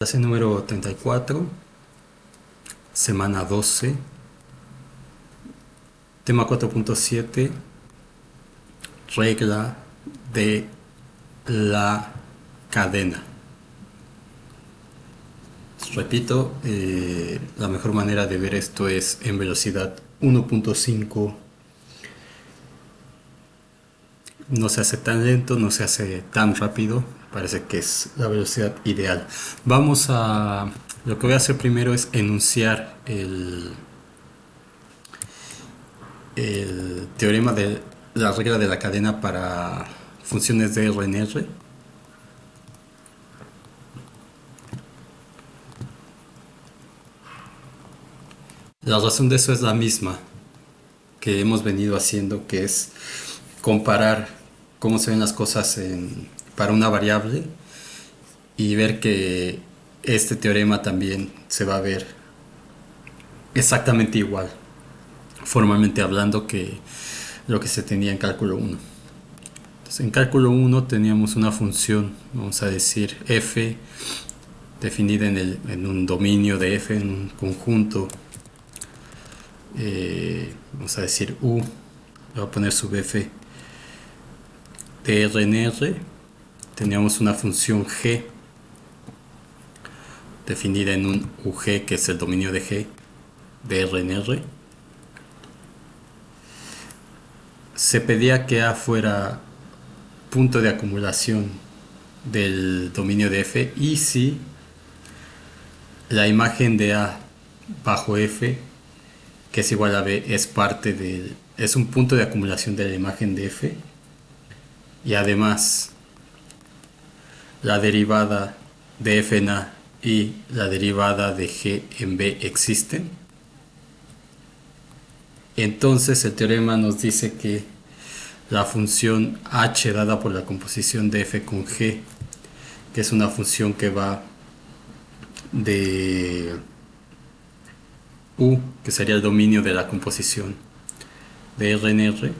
Clase número 34, semana 12, tema 4.7, regla de la cadena. Repito, la mejor manera de ver esto es en velocidad 1.5. No se hace tan lento, no se hace tan rápido. Parece que es la velocidad ideal. Lo que voy a hacer primero es enunciar el teorema de la regla de la cadena para funciones de R en R. La razón de eso es la misma que hemos venido haciendo, que es comparar cómo se ven las cosas para una variable y ver que este teorema también se va a ver exactamente igual, formalmente hablando, que lo que se tenía en cálculo 1. Entonces, en cálculo 1 teníamos una función, vamos a decir f, definida en un dominio de f, en un conjunto, vamos a decir u, le voy a poner sub f de R en R. Teníamos una función g definida en un UG, que es el dominio de G de R en R. Se pedía que A fuera punto de acumulación del dominio de F, y si la imagen de A bajo F, que es igual a B, es un punto de acumulación de la imagen de F, y además la derivada de F en A y la derivada de G en B existen, entonces el teorema nos dice que la función h dada por la composición de f con g, que es una función que va de u, que sería el dominio de la composición de R en R,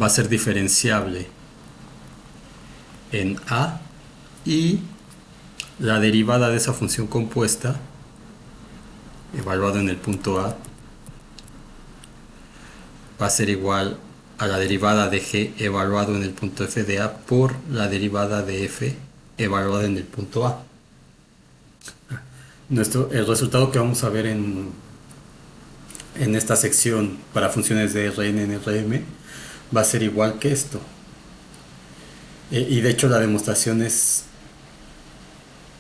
va a ser diferenciable en A, y la derivada de esa función compuesta, evaluada en el punto A, va a ser igual a la derivada de g evaluado en el punto f de A por la derivada de f evaluada en el punto A. El resultado que vamos a ver en esta sección para funciones de Rn en Rm va a ser igual que esto. Y de hecho la demostración es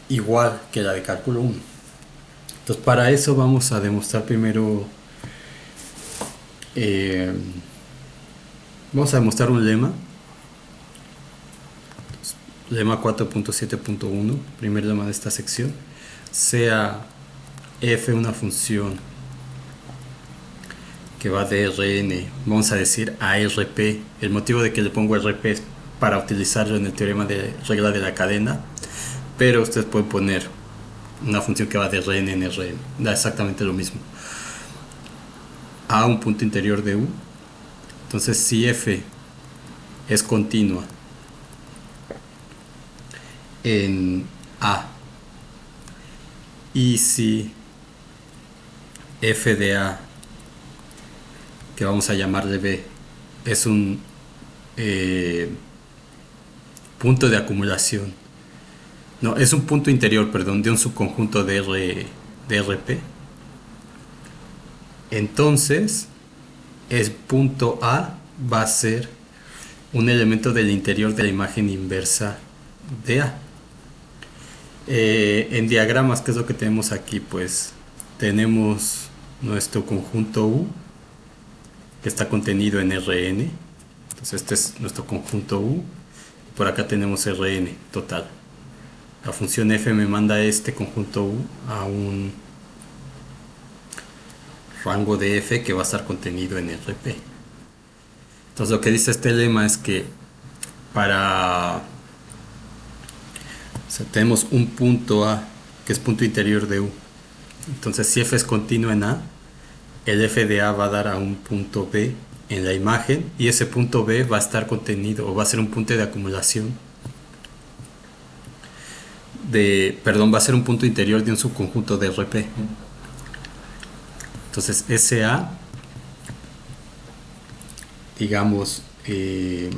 igual que la de cálculo 1. Entonces, para eso vamos a demostrar primero, eh, vamos a demostrar un lema. Entonces, lema 4.7.1, primer lema de esta sección: sea f una función que va de Rn, vamos a decir, a Rp. El motivo de que le pongo Rp es para utilizarlo en el teorema de regla de la cadena, pero ustedes pueden poner una función que va de Rn en Rn, da exactamente lo mismo, a un punto interior de u. Entonces, si f es continua en A, y si f de A, que vamos a llamarle B, es un punto de acumulación, no, es un punto interior, perdón, de un subconjunto de Rp, entonces el punto A va a ser un elemento del interior de la imagen inversa de A. En diagramas, ¿qué es lo que tenemos aquí? Pues tenemos nuestro conjunto U, que está contenido en Rn. Entonces este es nuestro conjunto U. Por acá tenemos Rn total. La función f me manda este conjunto U a un rango de f que va a estar contenido en Rp. Entonces lo que dice este lema es que tenemos un punto A que es punto interior de U. Entonces, si f es continuo en A, el f de A va a dar a un punto B en la imagen, y ese punto B va a estar contenido, o va a ser un punto de acumulación perdón, va a ser un punto interior de un subconjunto de RP. Entonces SA, digamos, que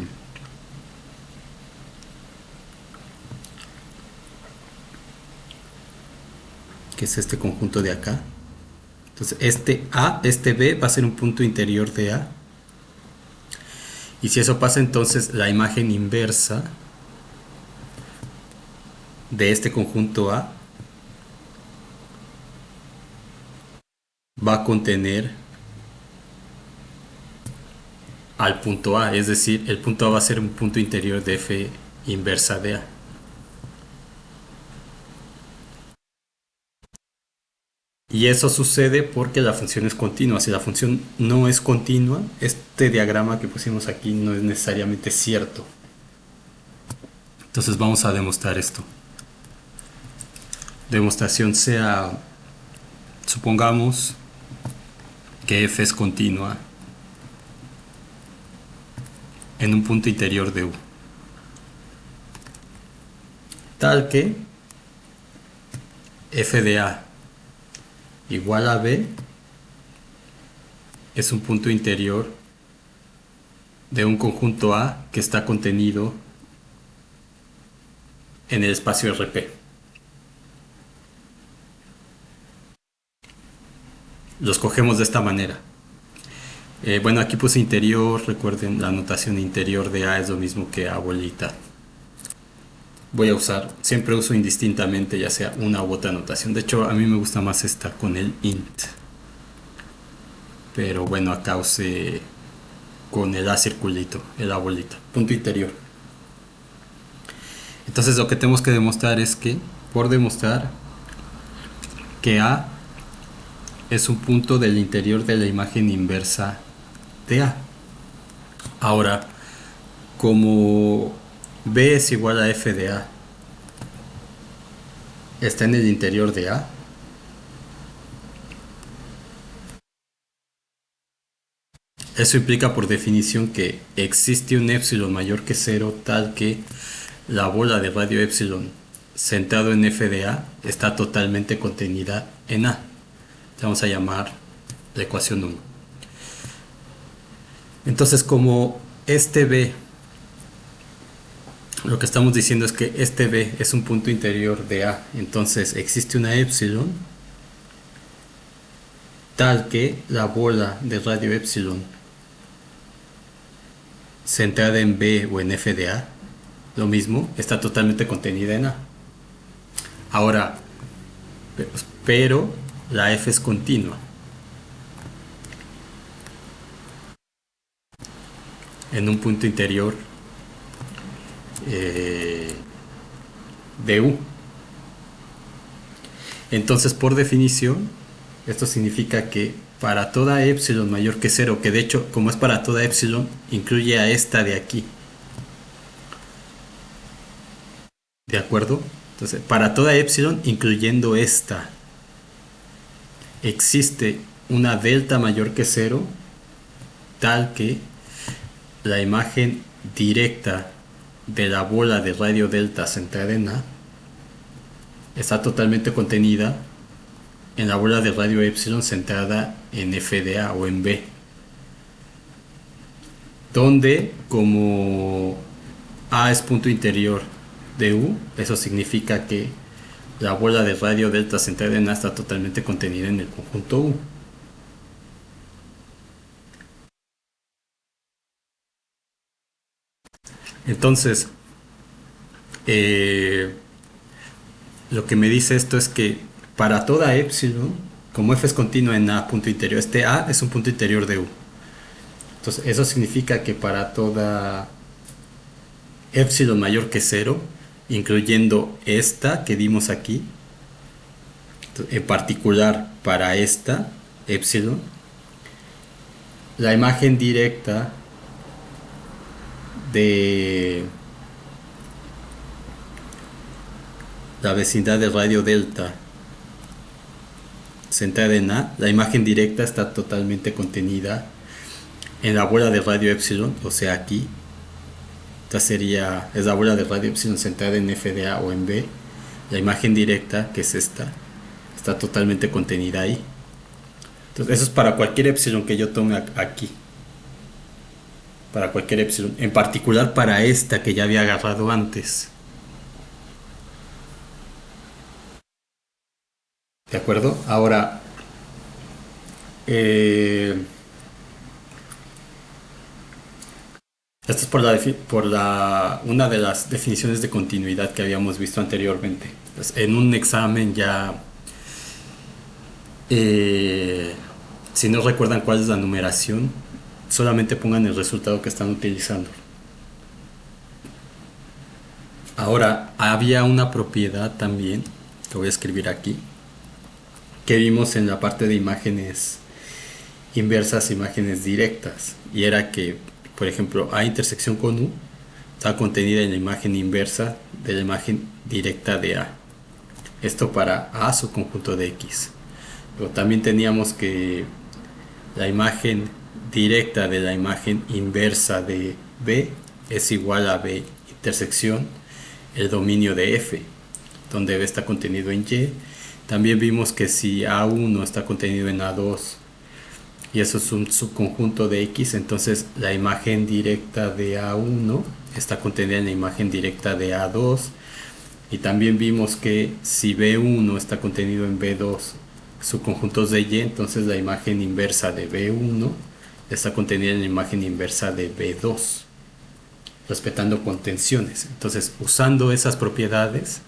es este conjunto de acá. Entonces este B va a ser un punto interior de A. Y si eso pasa, entonces la imagen inversa de este conjunto A va a contener al punto A, es decir, el punto A va a ser un punto interior de F inversa de A. Y eso sucede porque la función es continua. Si la función no es continua, este diagrama que pusimos aquí no es necesariamente cierto. Entonces vamos a demostrar esto. Demostración sea, supongamos que F es continua en un punto interior de U, tal que F de A igual a B es un punto interior de un conjunto A que está contenido en el espacio RP. Los cogemos de esta manera. Bueno, aquí puse interior, recuerden la notación interior de A es lo mismo que A bolita. Voy a usar, siempre uso indistintamente ya sea una u otra notación. De hecho, a mí me gusta más esta con el int. Pero bueno, acá usé con el A circulito, el A bolita, punto interior. Entonces lo que tenemos que demostrar es que, por demostrar que A es un punto del interior de la imagen inversa de A. Ahora, como B es igual a F de A, está en el interior de A, eso implica por definición que existe un épsilon mayor que 0 tal que la bola de radio épsilon centrado en F de A está totalmente contenida en A. Vamos a llamar la ecuación 1. Entonces, como este B, lo que estamos diciendo es que este B es un punto interior de A, entonces existe una épsilon tal que la bola de radio épsilon centrada en B o en F de A, lo mismo, está totalmente contenida en A. Ahora, pero la F es continua. En un punto interior de U. Entonces, por definición, esto significa que para toda épsilon mayor que 0, que de hecho, como es para toda épsilon, incluye a esta de aquí. ¿De acuerdo? Entonces, para toda épsilon, incluyendo esta, existe una delta mayor que 0, tal que la imagen directa de la bola de radio delta centrada en A está totalmente contenida en la bola de radio epsilon centrada en F de A o en B, donde como A es punto interior de U, eso significa que la bola de radio delta centrada en A está totalmente contenida en el conjunto U. Entonces, lo que me dice esto es que para toda epsilon, como F es continua en A punto interior, este A es un punto interior de U. Entonces, eso significa que para toda epsilon mayor que 0, incluyendo esta que dimos aquí, en particular para esta epsilon, la imagen directa de la vecindad de radio delta centrada en A, la imagen directa está totalmente contenida en la bola de radio epsilon, o sea aquí. Esta es la bola de radio epsilon centrada en F de A o en B, La imagen directa, que es esta, está totalmente contenida ahí. Entonces, eso es para cualquier epsilon que yo tome aquí. Para cualquier epsilon. En particular para esta que ya había agarrado antes. ¿De acuerdo? Ahora, eh, esto es una de las definiciones de continuidad que habíamos visto anteriormente. Entonces, en un examen ya, eh, si no recuerdan cuál es la numeración, solamente pongan el resultado que están utilizando. Ahora, había una propiedad también, que voy a escribir aquí, que vimos en la parte de imágenes inversas, imágenes directas, y era que, por ejemplo, A intersección con U está contenida en la imagen inversa de la imagen directa de A. Esto para A subconjunto de X. Pero también teníamos que la imagen directa de la imagen inversa de B es igual a B intersección el dominio de F, donde B está contenido en Y. También vimos que si A1 está contenido en A2 y eso es un subconjunto de X, entonces la imagen directa de A1 está contenida en la imagen directa de A2. Y también vimos que si B1 está contenido en B2 subconjuntos de Y, entonces la imagen inversa de B1 está contenida en la imagen inversa de B2, respetando contenciones. Entonces, usando esas propiedades,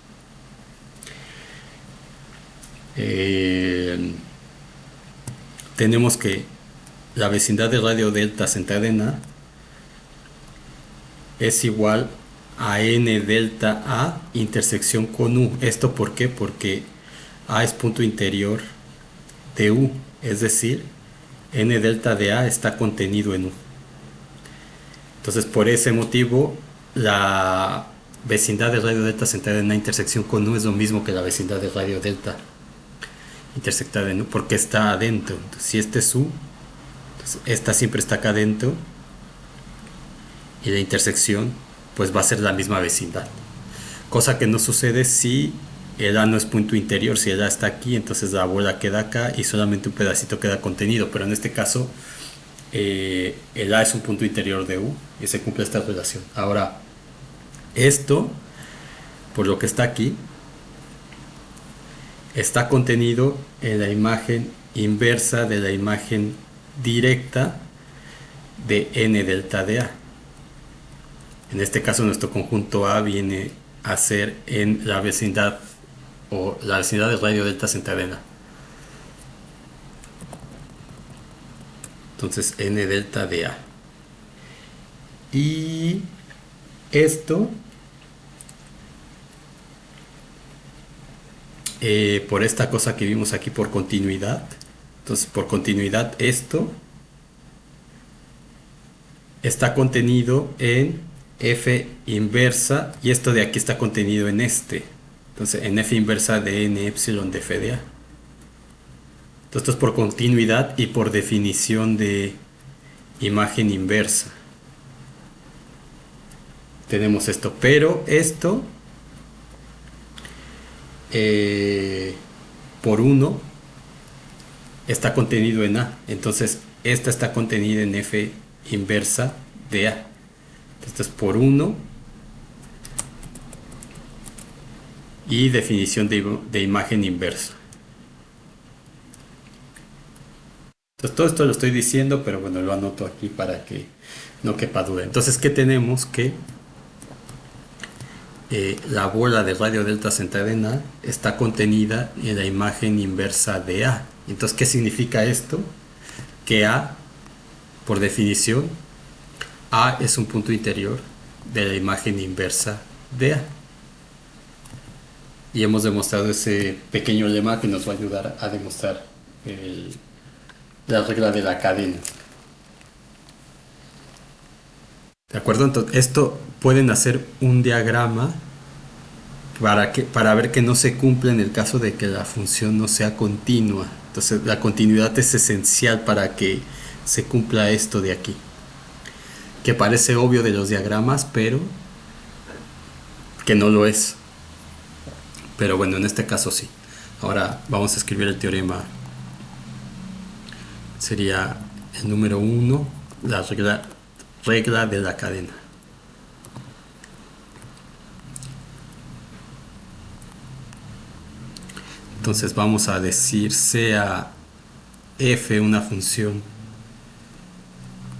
tenemos que la vecindad de radio delta centrada en A es igual a n delta A intersección con U. ¿Esto por qué? Porque A es punto interior de U, es decir, n delta de A está contenido en U. Entonces, por ese motivo, la vecindad de radio delta centrada en A intersección con U es lo mismo que la vecindad de radio delta intersectada en U, porque está adentro. Entonces, si este es U, entonces esta siempre está acá adentro, y la intersección pues va a ser la misma vecindad, cosa que no sucede si el A no es punto interior. Si el A está aquí, entonces la bola queda acá y solamente un pedacito queda contenido, pero en este caso el A es un punto interior de U y se cumple esta relación. Ahora, esto, por lo que está aquí, está contenido en la imagen inversa de la imagen directa de n delta de A. En este caso, nuestro conjunto A viene a ser en la vecindad o la vecindad de radio delta centrada en A. Entonces, n delta de A. Y esto, por esta cosa que vimos aquí por continuidad. Entonces, por continuidad, esto está contenido en F inversa, y esto de aquí está contenido en este. Entonces, en F inversa de n epsilon de F de A. Entonces, esto es por continuidad y por definición de imagen inversa. Tenemos esto, pero esto por 1 está contenido en A. Entonces, esta está contenida en F inversa de A. Esto es por 1 y definición de imagen inversa. Entonces, todo esto lo estoy diciendo, pero bueno, lo anoto aquí para que no quepa duda. Entonces, ¿qué tenemos? Que la bola de radio delta centrada en A está contenida en la imagen inversa de A. Entonces, ¿qué significa esto? Que A, por definición, A es un punto interior de la imagen inversa de A. Y hemos demostrado ese pequeño lema que nos va a ayudar a demostrar la regla de la cadena. ¿De acuerdo? Entonces, esto pueden hacer un diagrama para ver que no se cumple en el caso de que la función no sea continua. Entonces, la continuidad es esencial para que se cumpla esto de aquí, que parece obvio de los diagramas, pero que no lo es. Pero bueno, en este caso sí. Ahora vamos a escribir el teorema. Sería el número uno, la regla de la cadena. Entonces vamos a decir sea f una función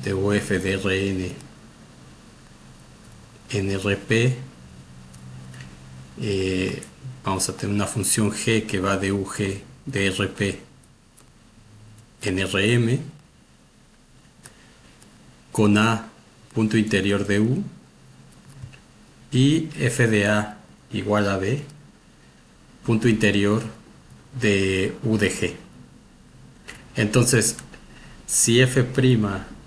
de UF de Rn en Rp. Vamos a tener una función g que va de UG de Rp en Rm con a punto interior de u y f de a igual a b punto interior de u de g. Entonces, si f'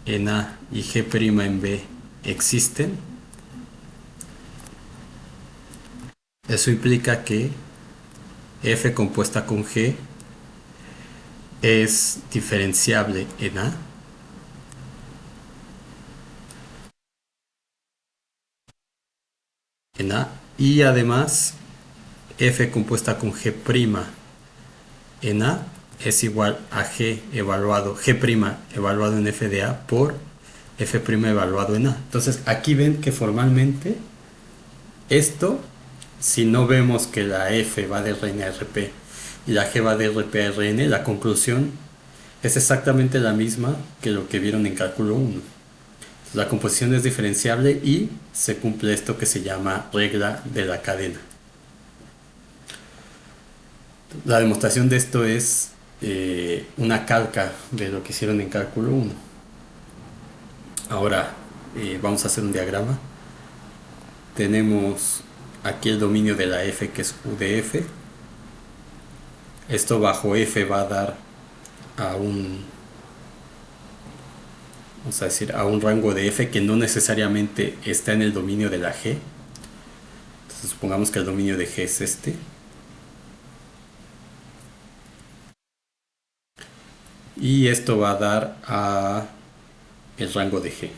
en a y g' en b existen, eso implica que f compuesta con g es diferenciable en a y además f compuesta con g' en a es igual a g evaluado en f de a por f' evaluado en a. Entonces aquí ven que formalmente esto, si no vemos que la f va de Rn a Rp y la g va de Rp a Rn, la conclusión es exactamente la misma que lo que vieron en cálculo 1. La composición es diferenciable y se cumple esto que se llama regla de la cadena. La demostración de esto es una calca de lo que hicieron en cálculo 1. Ahora vamos a hacer un diagrama. Tenemos aquí el dominio de la f, que es u de f. Esto bajo f va a dar a vamos a decir, a un rango de f que no necesariamente está en el dominio de la g. Entonces supongamos que el dominio de g es este. Y esto va a dar a el rango de g.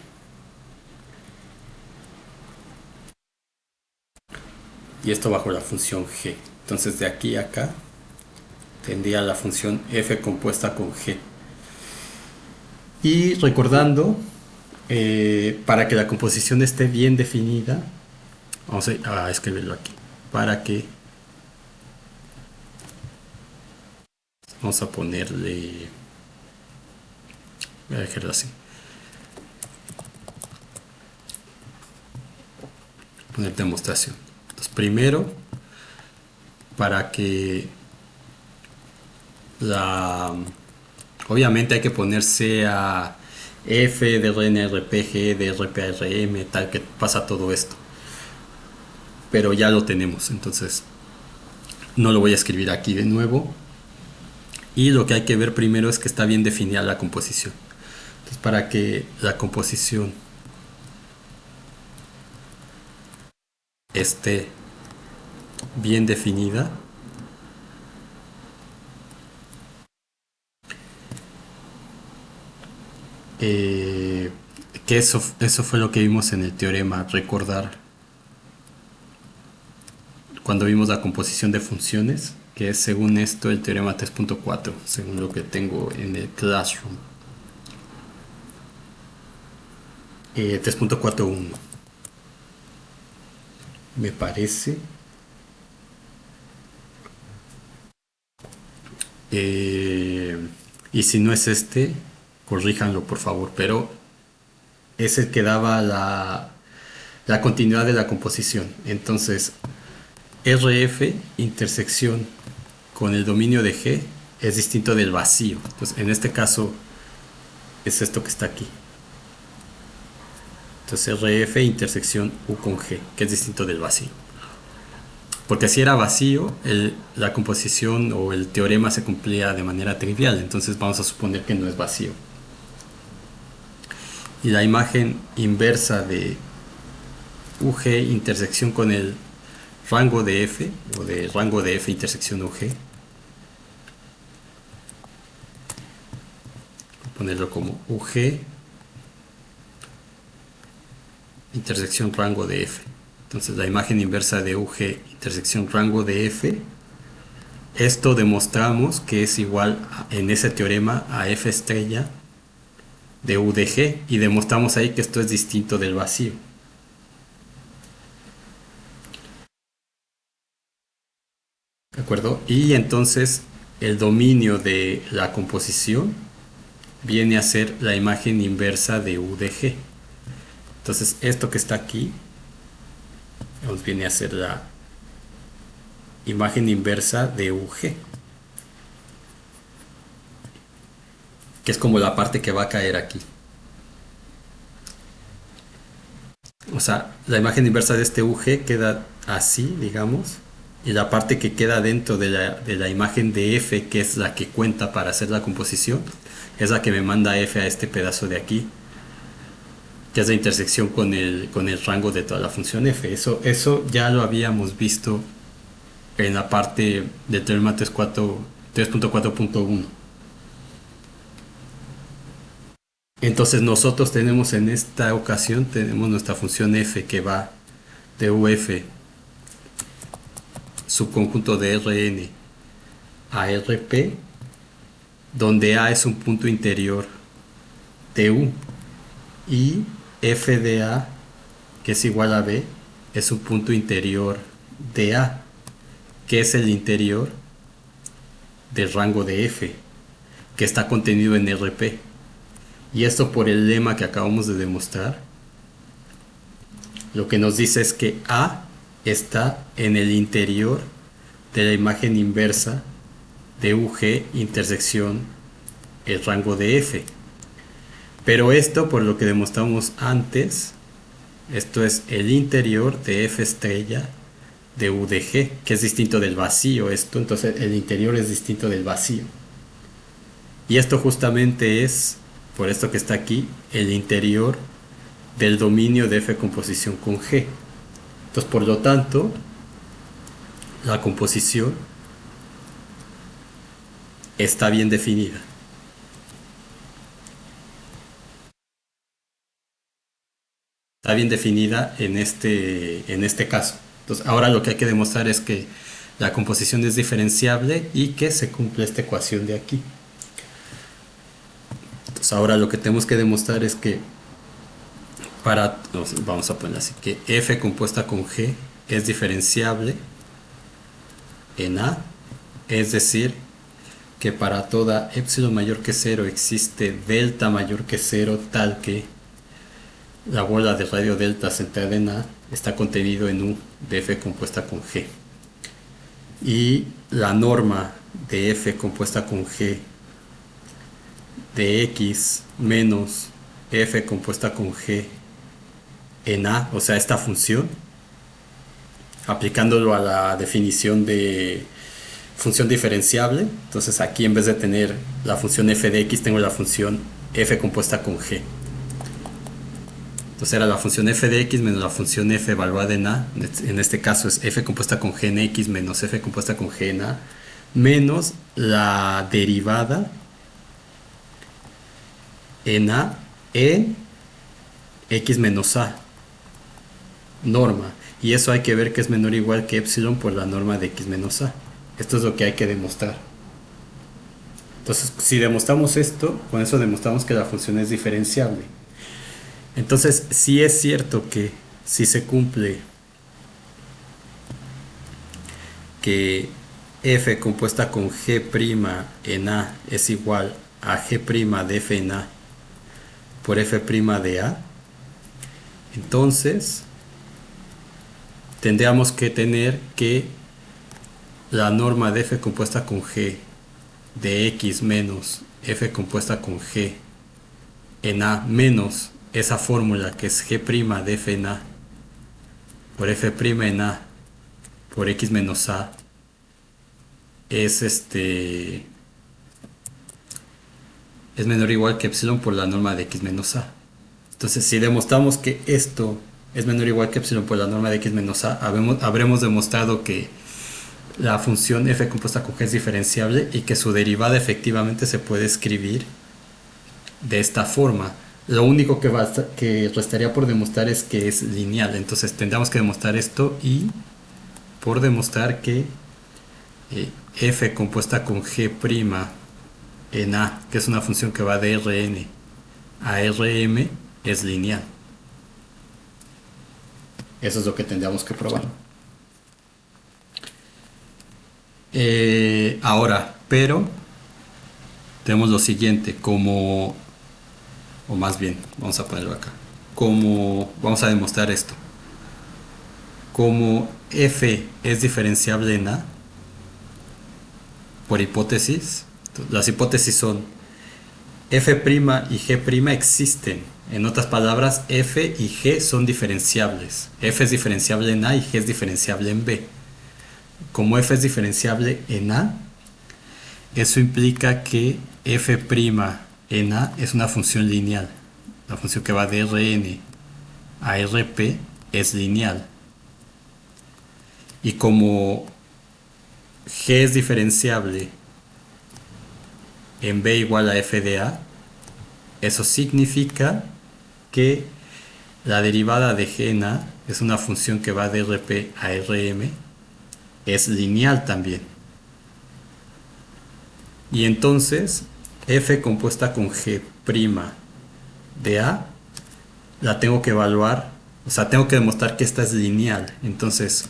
Y esto bajo la función g. Entonces de aquí a acá tendría la función f compuesta con g. Y recordando, para que la composición esté bien definida, vamos a escribirlo aquí. Para que vamos a ponerle, voy a dejarlo así, poner demostración. Entonces primero, para que obviamente hay que ponerse a f de Rn a Rp, g de Rp a Rm, tal que pasa todo esto. Pero ya lo tenemos, entonces no lo voy a escribir aquí de nuevo. Y lo que hay que ver primero es que está bien definida la composición. Entonces, para que la composición esté bien definida, que eso fue lo que vimos en el teorema, recordar, cuando vimos la composición de funciones, que es según esto el teorema 3.4, según lo que tengo en el Classroom. 3.41 me parece. Y si no es este, corríjanlo por favor, pero es el que daba la continuidad de la composición. Entonces, RF intersección con el dominio de G es distinto del vacío. Entonces, en este caso es esto que está aquí. Entonces, RF intersección U con G, que es distinto del vacío. Porque si era vacío, la composición o el teorema se cumplía de manera trivial. Entonces vamos a suponer que no es vacío. Y la imagen inversa de UG intersección con el rango de F, o de rango de F intersección UG, voy a ponerlo como UG intersección rango de F. Entonces la imagen inversa de UG intersección rango de F. Esto demostramos que es igual en ese teorema a F estrella de U de G, y demostramos ahí que esto es distinto del vacío. ¿De acuerdo? Y entonces el dominio de la composición viene a ser la imagen inversa de U de G. Entonces esto que está aquí nos viene a ser la imagen inversa de UG, que es como la parte que va a caer aquí. O sea, la imagen inversa de este UG queda así, digamos, y la parte que queda dentro de la imagen de F, que es la que cuenta para hacer la composición, es la que me manda F a este pedazo de aquí, que es la intersección con el rango de toda la función F. Eso ya lo habíamos visto en la parte del teorema 3.4.1. Entonces nosotros tenemos en esta ocasión tenemos nuestra función f que va de uf subconjunto de Rn a Rp, donde A es un punto interior de U y f de A, que es igual a B, es un punto interior de A, que es el interior del rango de F, que está contenido en Rp. Y esto por el lema que acabamos de demostrar, lo que nos dice es que A está en el interior de la imagen inversa de UG intersección el rango de F. Pero esto, por lo que demostramos antes, esto es el interior de F estrella de U de G, que es distinto del vacío esto, entonces el interior es distinto del vacío. Y esto justamente es, por esto que está aquí, el interior del dominio de F composición con G. Entonces, por lo tanto, la composición está bien definida. Está bien definida en este caso. Entonces, ahora lo que hay que demostrar es que la composición es diferenciable y que se cumple esta ecuación de aquí. Entonces, ahora lo que tenemos que demostrar es que vamos a poner así, que F compuesta con G es diferenciable en A, es decir, que para toda epsilon mayor que 0 existe delta mayor que 0 tal que la bola de radio delta centrada en A está contenido en U de F compuesta con G. Y la norma de F compuesta con G de X menos F compuesta con G en A, o sea, esta función, aplicándolo a la definición de función diferenciable, entonces aquí en vez de tener la función f de x tengo la función f compuesta con g. Entonces era la función f de x menos la función f evaluada en a, en este caso es f compuesta con g en x menos f compuesta con g en a, menos la derivada en a en x menos a, norma, y eso hay que ver que es menor o igual que epsilon por la norma de x menos a. Esto es lo que hay que demostrar. Entonces, si demostramos esto, con eso demostramos que la función es diferenciable. Entonces, sí es cierto que si se cumple que f compuesta con g' en a es igual a g' de f en a por f' de a, entonces tendríamos que tener que la norma de f compuesta con g de x menos f compuesta con g en a menos esa fórmula que es g' de f en a por f' en a por x menos a es menor o igual que epsilon por la norma de x menos a. Entonces, si demostramos que esto es menor o igual que epsilon por la norma de x menos a, habremos demostrado que la función f compuesta con g es diferenciable y que su derivada efectivamente se puede escribir de esta forma. Lo único que restaría por demostrar es que es lineal. Entonces tendríamos que demostrar esto y por demostrar que f compuesta con g' en a, que es una función que va de Rn a Rm, es lineal. Eso es lo que tendríamos que probar. Ahora, pero tenemos lo siguiente, como, o más bien, vamos a ponerlo acá, como, vamos a demostrar esto, como f es diferenciable en a, por hipótesis, las hipótesis son f' y g' existen. En otras palabras, f y g son diferenciables. F es diferenciable en a y g es diferenciable en b. Como f es diferenciable en a, eso implica que f' en a es una función lineal. La función que va de Rn a Rp es lineal. Y como g es diferenciable en b igual a f de a, eso significa que la derivada de g en a es una función que va de Rp a Rm, es lineal también. Y entonces f compuesta con g' de a la tengo que evaluar, o sea, tengo que demostrar que esta es lineal. Entonces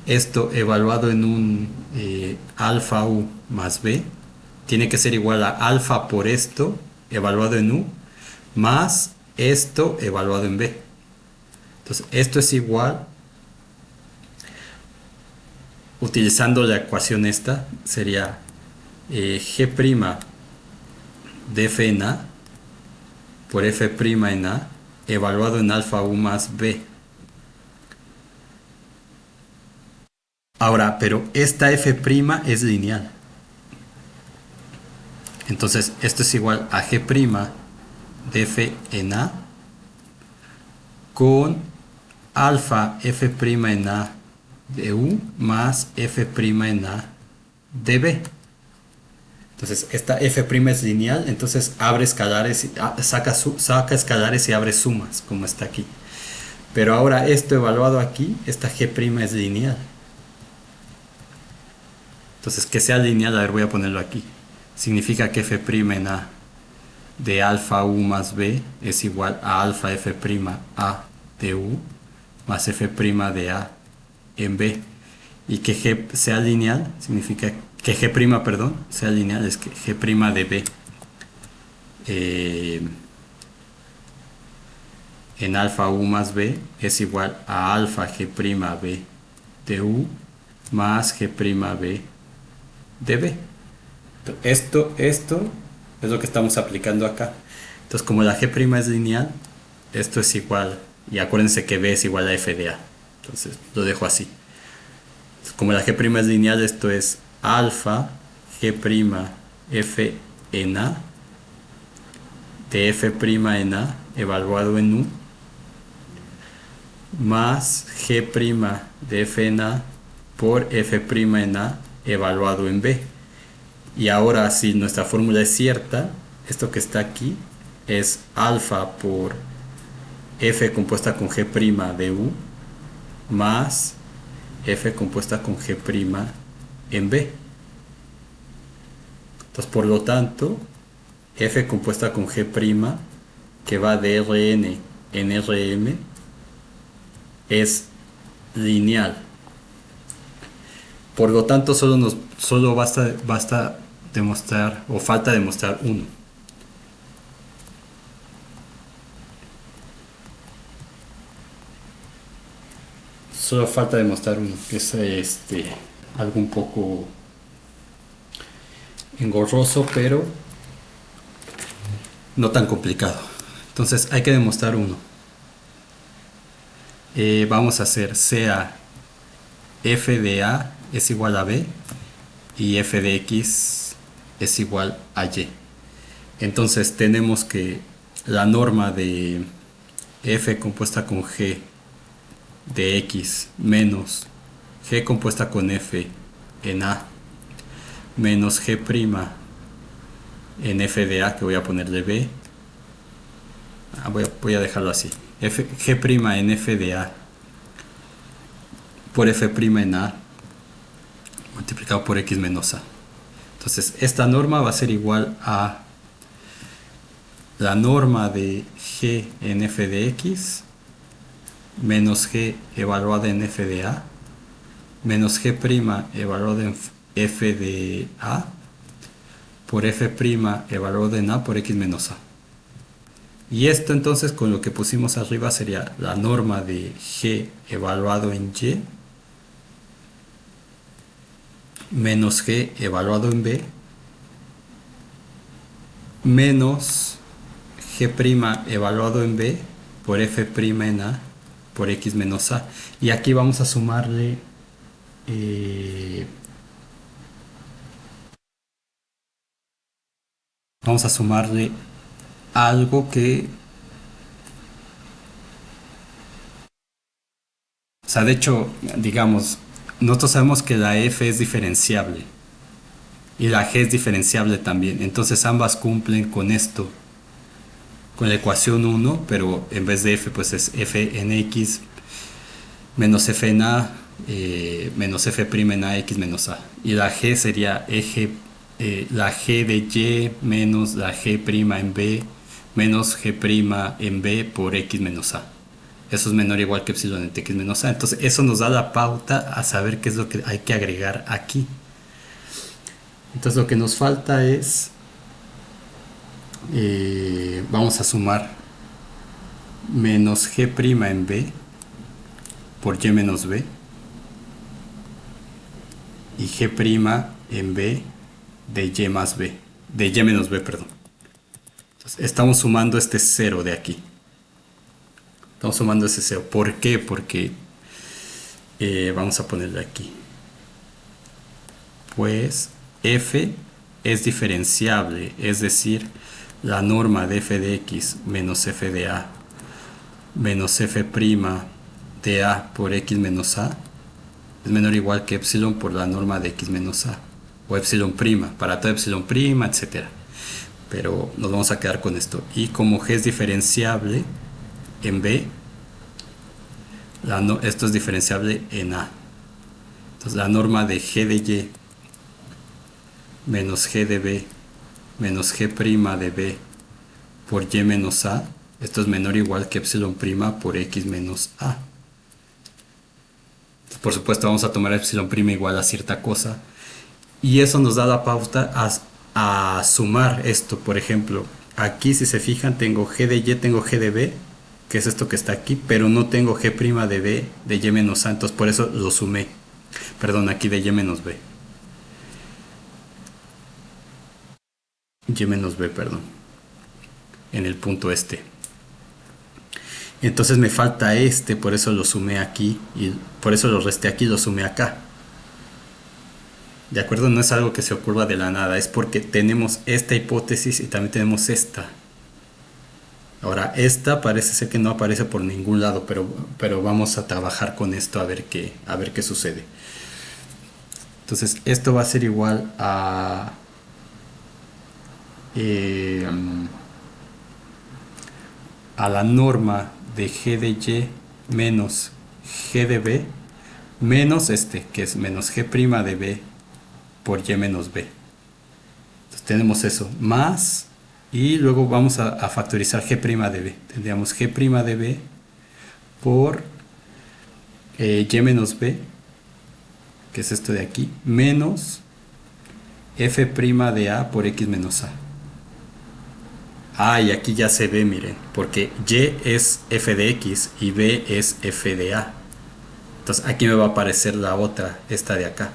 esto evaluado en un alfa u más b tiene que ser igual a alfa por esto evaluado en u más esto evaluado en b. Entonces esto es igual, utilizando la ecuación esta, sería g' de f en a por f' en a evaluado en alfa u más b. Ahora, pero esta f' es lineal. Entonces esto es igual a g' de f en a con alfa f' en a de u más f' en a de b. Entonces esta f' es lineal, entonces abre escalares, saca escalares y abre sumas, como está aquí. Pero ahora esto evaluado aquí, esta g' es lineal. Entonces que sea lineal, a ver, voy a ponerlo aquí. Significa que f' en a de alfa u más b es igual a alfa f' a de u más f' de a en b. Y que g sea lineal significa que g', perdón, sea lineal, es que g' de b en alfa u más b es igual a alfa g' b de u más g' b de b. Esto es lo que estamos aplicando acá. Entonces, como la g' es lineal, esto es igual, y acuérdense que b es igual a f de a. Entonces, lo dejo así. Como la g' es lineal, esto es alfa g' f en a de f' en a evaluado en u más g' de f en a por f' en a evaluado en b. Y ahora, si nuestra fórmula es cierta, esto que está aquí es alfa por f compuesta con g' de u más f compuesta con g' en b. Entonces, por lo tanto, f compuesta con g' que va de Rn en Rm es lineal. Por lo tanto, solo basta demostrar, o falta demostrar uno. Solo falta demostrar uno, que es algo un poco engorroso, pero no tan complicado. Entonces hay que demostrar uno. Vamos a hacer sea f de a es igual a b y f de x es igual a y. Entonces tenemos que la norma de f compuesta con g de x menos g compuesta con f en a menos g' en f de a, que voy a ponerle b, Voy a dejarlo así. G' en f de a por f' en a multiplicado por x menos a. Entonces, esta norma va a ser igual a la norma de g en f de x menos g evaluada en f de a menos g' evaluada en f de a por f' evaluada en a por x menos a. Y esto entonces con lo que pusimos arriba sería la norma de g evaluado en y menos g evaluado en b menos g' evaluado en b por f' en a por x menos a. Y aquí vamos a sumarle algo que, o sea, de hecho, digamos, nosotros sabemos que la f es diferenciable y la g es diferenciable también. Entonces ambas cumplen con esto, con la ecuación 1, pero en vez de f, pues es f en x menos f en a menos f' en a x menos a. Y la g sería la g de y menos la g' en b menos g' en b por x menos a. Eso es menor o igual que epsilon entre x menos a. Entonces eso nos da la pauta a saber qué es lo que hay que agregar aquí. Entonces lo que nos falta es, vamos a sumar menos g' en b por y menos b y g' en b de y más b, de y menos b, perdón. Entonces, estamos sumando este 0 de aquí. Estamos sumando ese 0. ¿Por qué? Porque vamos a ponerle aquí. Pues f es diferenciable, es decir, la norma de f de x menos f de a menos f' de a por x menos a es menor o igual que epsilon por la norma de x menos a o epsilon prima, para todo epsilon prima, etc. Pero nos vamos a quedar con esto. Y como g es diferenciable en b, esto es diferenciable en a. Entonces la norma de g de y menos g de b menos g' de b por y menos a, esto es menor o igual que epsilon prima por x menos a. Por supuesto vamos a tomar epsilon prima igual a cierta cosa y eso nos da la pauta a sumar esto. Por ejemplo, aquí si se fijan tengo g de y, tengo g de b, que es esto que está aquí, pero no tengo g' de b de y menos a, entonces por eso lo sumé. Perdón, aquí de y menos b. Y menos b, perdón. En el punto este. Entonces me falta este, por eso lo sumé aquí y por eso lo resté aquí y lo sumé acá. ¿De acuerdo? No es algo que se ocurra de la nada, es porque tenemos esta hipótesis y también tenemos esta. Ahora, esta parece ser que no aparece por ningún lado, pero vamos a trabajar con esto a ver qué sucede. Entonces, esto va a ser igual a la norma de g de y menos g de b menos este, que es menos g' de b por y menos b. Entonces tenemos eso, más, y luego vamos a factorizar g' de b. Tendríamos g' de b por y menos b, que es esto de aquí, menos f' de a por x menos a. Ah, y aquí ya se ve, miren, porque y es f de x y b es f de a. Entonces aquí me va a aparecer la otra, esta de acá.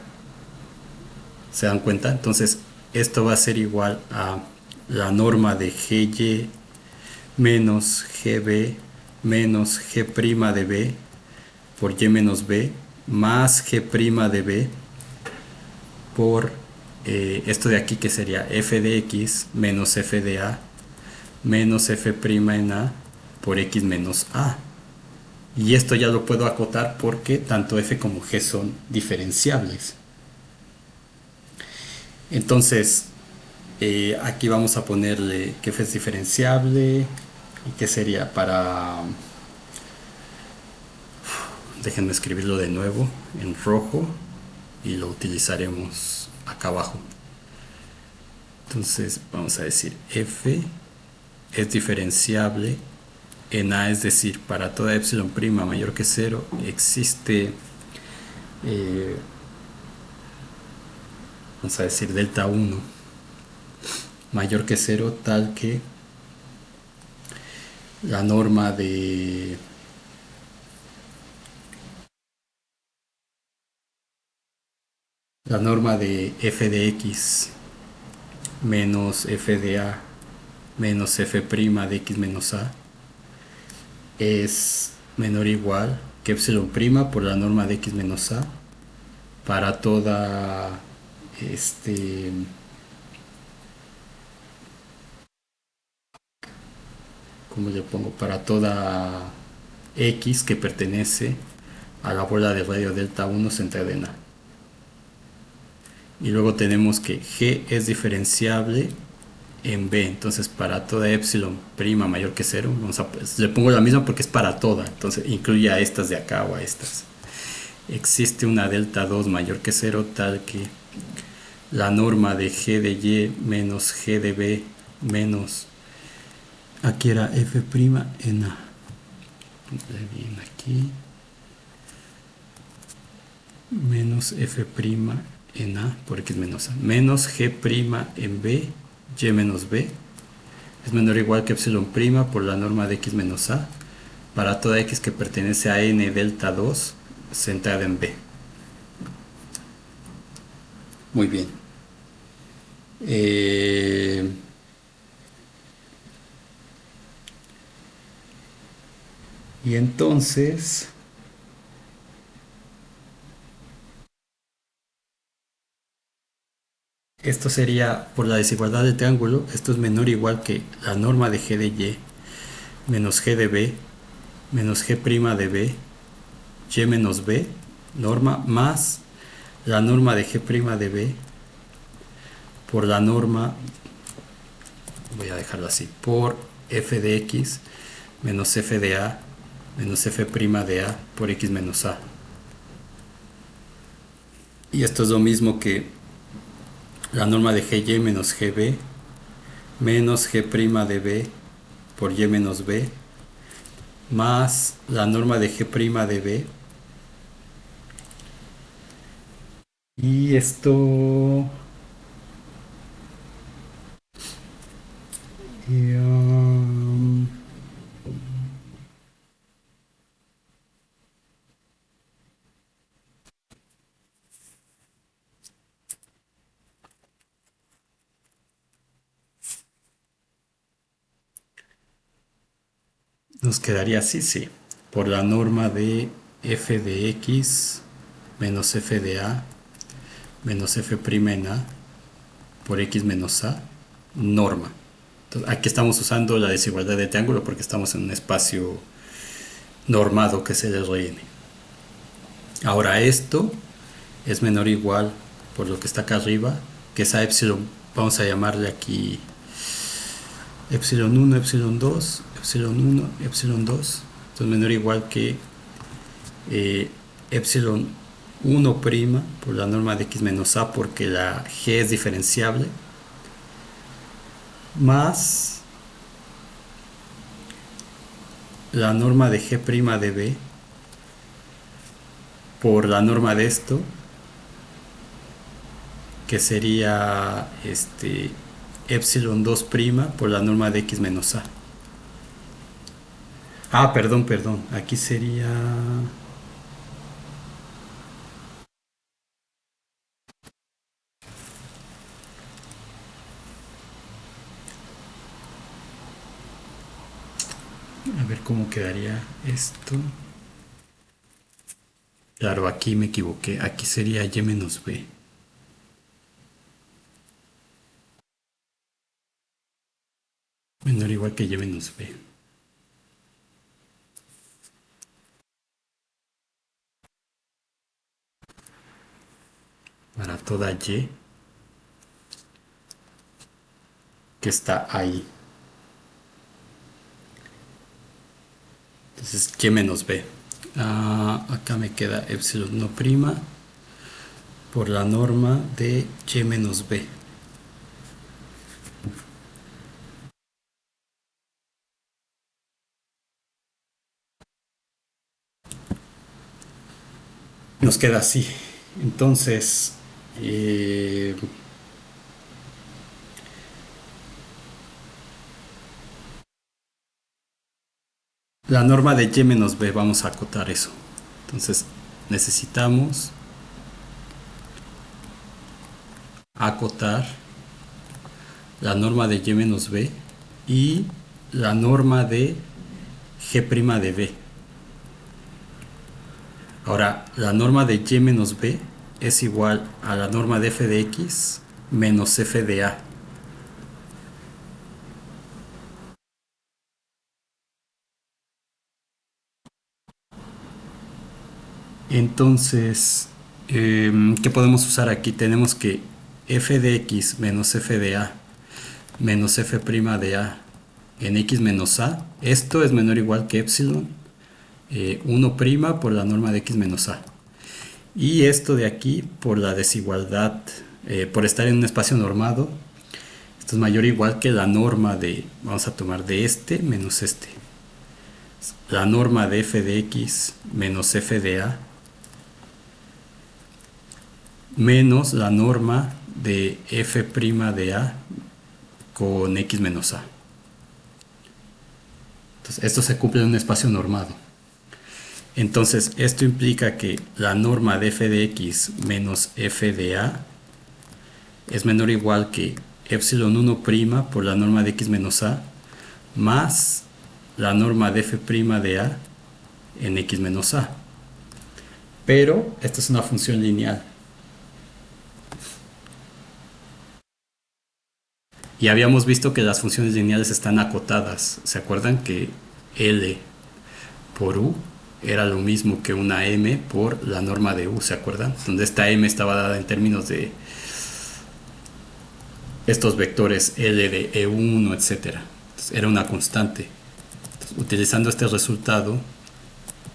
¿Se dan cuenta? Entonces esto va a ser igual a la norma de gy menos gb menos g' de b por y menos b más g' de b por esto de aquí, que sería f de x menos f de a menos f' en a por x menos a. Y esto ya lo puedo acotar porque tanto f como g son diferenciables. Entonces aquí vamos a ponerle que f es diferenciable ¿Y qué sería para... Déjenme escribirlo de nuevo en rojo y lo utilizaremos acá abajo. Entonces vamos a decir f es diferenciable en A, es decir, para toda epsilon prima mayor que cero existe, eh, vamos a decir, delta uno mayor que cero, tal que la norma de f de x menos f de a menos f' de x menos a es menor o igual que epsilon prima por la norma de x menos a para toda este ¿cómo le pongo? Para toda x que pertenece a la bola de radio delta 1 centrada en A. Y luego tenemos que g es diferenciable en B. Entonces para toda epsilon prima mayor que cero, pues, le pongo la misma porque es para toda. Entonces incluye a estas de acá o a estas. Existe una delta 2 mayor que cero tal que la norma de g de y menos g de b menos, aquí era f' en A. Bien aquí. Menos f' en A por x menos A. Menos g' en B, y menos b es menor o igual que epsilon prima por la norma de x menos a para toda x que pertenece a n delta 2 centrada en b. Muy bien. Eh, y entonces, esto sería por la desigualdad del triángulo, esto es menor o igual que la norma de g de y menos g de b menos g' de b, y menos b, norma más la norma de g' de b por la norma, voy a dejarlo así, por f de x menos f de a menos f' de a por x menos a. Y esto es lo mismo que la norma de gy menos gb menos g' de b por y menos b más la norma de g' de b. Y esto y, nos quedaría así, sí, por la norma de f de x menos f de a menos f' en a por x menos a, norma. Entonces, aquí estamos usando la desigualdad de triángulo porque estamos en un espacio normado que es el Rn. Ahora esto es menor o igual por lo que está acá arriba, que es a epsilon, vamos a llamarle aquí epsilon 1, epsilon 2, epsilon 1, epsilon 2. Entonces menor o igual que epsilon 1' por la norma de x menos a porque la g es diferenciable, más la norma de g' de b por la norma de esto, que sería epsilon 2' por la norma de x menos a. Ah, perdón, aquí sería... A ver cómo quedaría esto. Claro, aquí me equivoqué. Aquí sería y menos b. Menor o igual que y menos b. Para toda y que está ahí. Entonces y menos b. Acá me queda epsilon 1 prima por la norma de y menos b. Nos queda así. Entonces, la norma de y menos b, vamos a acotar eso. Entonces, necesitamos acotar la norma de y menos b y la norma de g' de b. Ahora, la norma de y menos b es igual a la norma de f de x menos f de a. Entonces, ¿qué podemos usar aquí? Tenemos que f de x menos f de a menos f' de a en x menos a. Esto es menor o igual que epsilon 1' por la norma de x menos a. Y esto de aquí por la desigualdad, por estar en un espacio normado, esto es mayor o igual que la norma de, vamos a tomar de este menos este. La norma de f de x menos f de a menos la norma de f' de a con x menos a. Entonces, esto se cumple en un espacio normado. Entonces, esto implica que la norma de f de x menos f de a es menor o igual que epsilon 1' por la norma de x menos a más la norma de f' de a en x menos a. Pero esta es una función lineal. Y habíamos visto que las funciones lineales están acotadas. ¿Se acuerdan que L por U era lo mismo que una M por la norma de U? ¿Se acuerdan? Donde esta M estaba dada en términos de estos vectores L de E1, etc. Entonces, era una constante. Entonces, utilizando este resultado, voy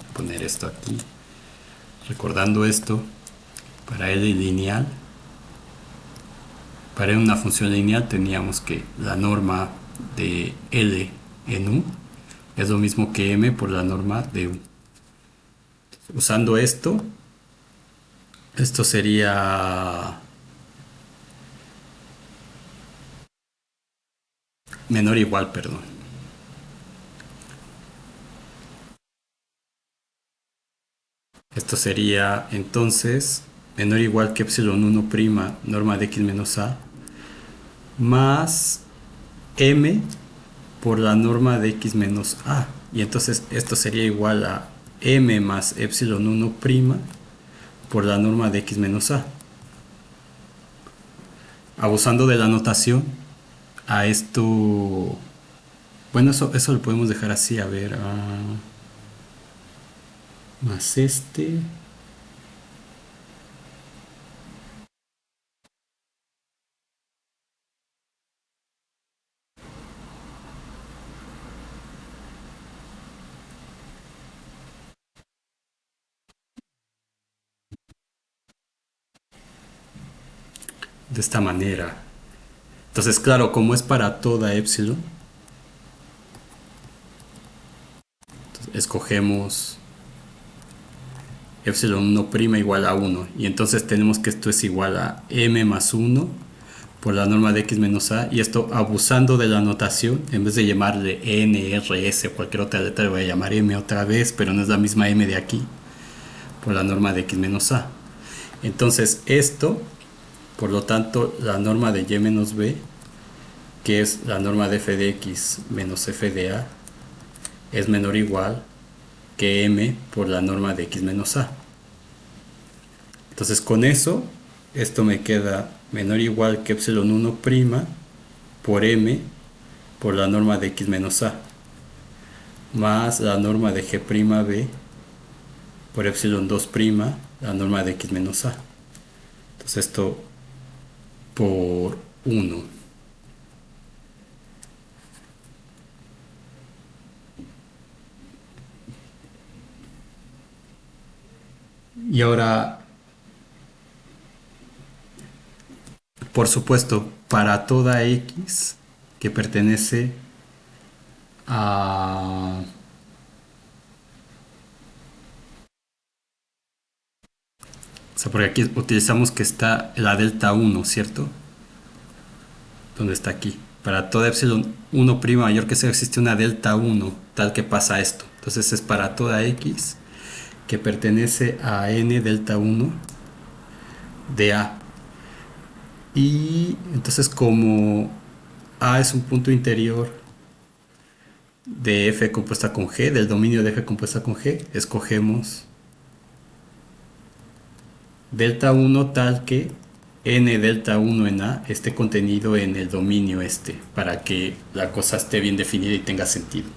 a poner esto aquí, recordando esto, para L lineal, para una función lineal teníamos que la norma de L en U es lo mismo que M por la norma de U. Usando esto sería menor o igual, perdón. Esto sería entonces menor o igual que epsilon 1' norma de x menos a más m por la norma de x menos a. Y entonces esto sería igual a m más epsilon 1' por la norma de x menos a. Abusando de la notación, a esto... Bueno, eso lo podemos dejar así, a ver... más este... de esta manera. Entonces, claro, como es para toda epsilon, escogemos epsilon 1' igual a 1. Y entonces tenemos que esto es igual a m más 1 por la norma de x menos a. Y esto abusando de la notación, en vez de llamarle n, r, s o cualquier otra letra, le voy a llamar m otra vez, pero no es la misma m de aquí, por la norma de x menos a. Entonces esto, por lo tanto, la norma de y menos b, que es la norma de f de x menos f de a, es menor o igual que m por la norma de x menos a. Entonces con eso, esto me queda menor o igual que epsilon 1' por m por la norma de x menos a más la norma de g' por epsilon 2' la norma de x menos a. Entonces esto por 1. Y ahora, por supuesto, para toda X que pertenece a... O sea, porque aquí utilizamos que está la delta uno, ¿cierto? Donde está aquí. Para toda epsilon 1' mayor que 0 existe una delta uno, tal que pasa esto. Entonces es para toda X que pertenece a n delta uno de A. Y entonces como A es un punto interior de F compuesta con G, del dominio de F compuesta con G, escogemos delta uno tal que n delta uno en A esté contenido en el dominio este, para que la cosa esté bien definida y tenga sentido.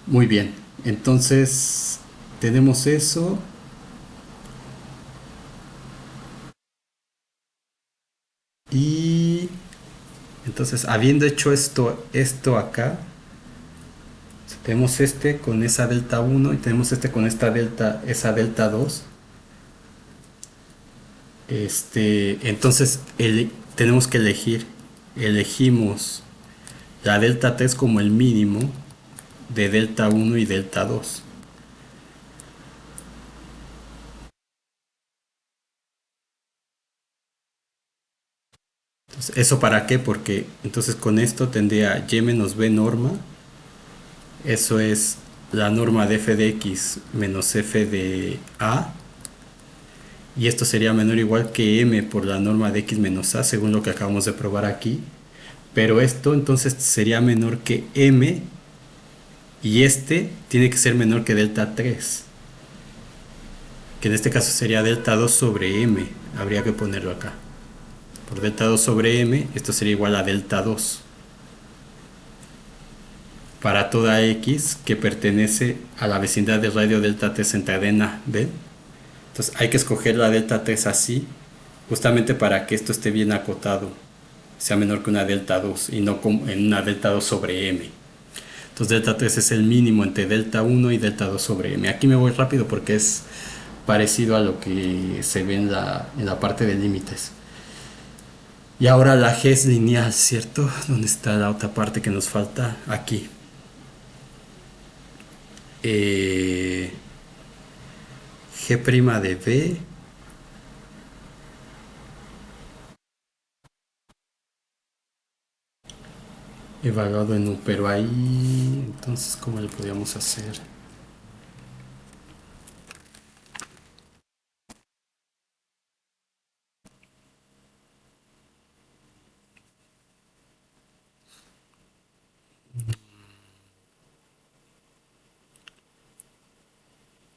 Muy bien, entonces tenemos eso. Y entonces, habiendo hecho esto acá, tenemos este con esa delta uno y tenemos este con esa delta 2. Entonces tenemos que elegimos la delta 3 como el mínimo de delta uno y delta 2. Entonces, ¿eso para qué? Porque entonces con esto tendría y menos b norma. Eso es la norma de f de x menos f de a. Y esto sería menor o igual que m por la norma de x menos a, según lo que acabamos de probar aquí. Pero esto entonces sería menor que m, y este tiene que ser menor que delta 3, que en este caso sería delta 2 sobre m. Habría que ponerlo acá. Por delta 2 sobre m, esto sería igual a delta 2 para toda x que pertenece a la vecindad del radio delta 3 en cadena. ¿Ven? Entonces hay que escoger la delta 3 así, justamente para que esto esté bien acotado, sea menor que una delta 2 y no en una delta 2 sobre m. Entonces delta 3 es el mínimo entre delta 1 y delta 2 sobre m. Aquí me voy rápido porque es parecido a lo que se ve en la parte de límites. Y ahora la g es lineal, ¿cierto? ¿Dónde está la otra parte que nos falta? Aquí. G' de b evaluado en U, pero ahí entonces ¿cómo le podríamos hacer?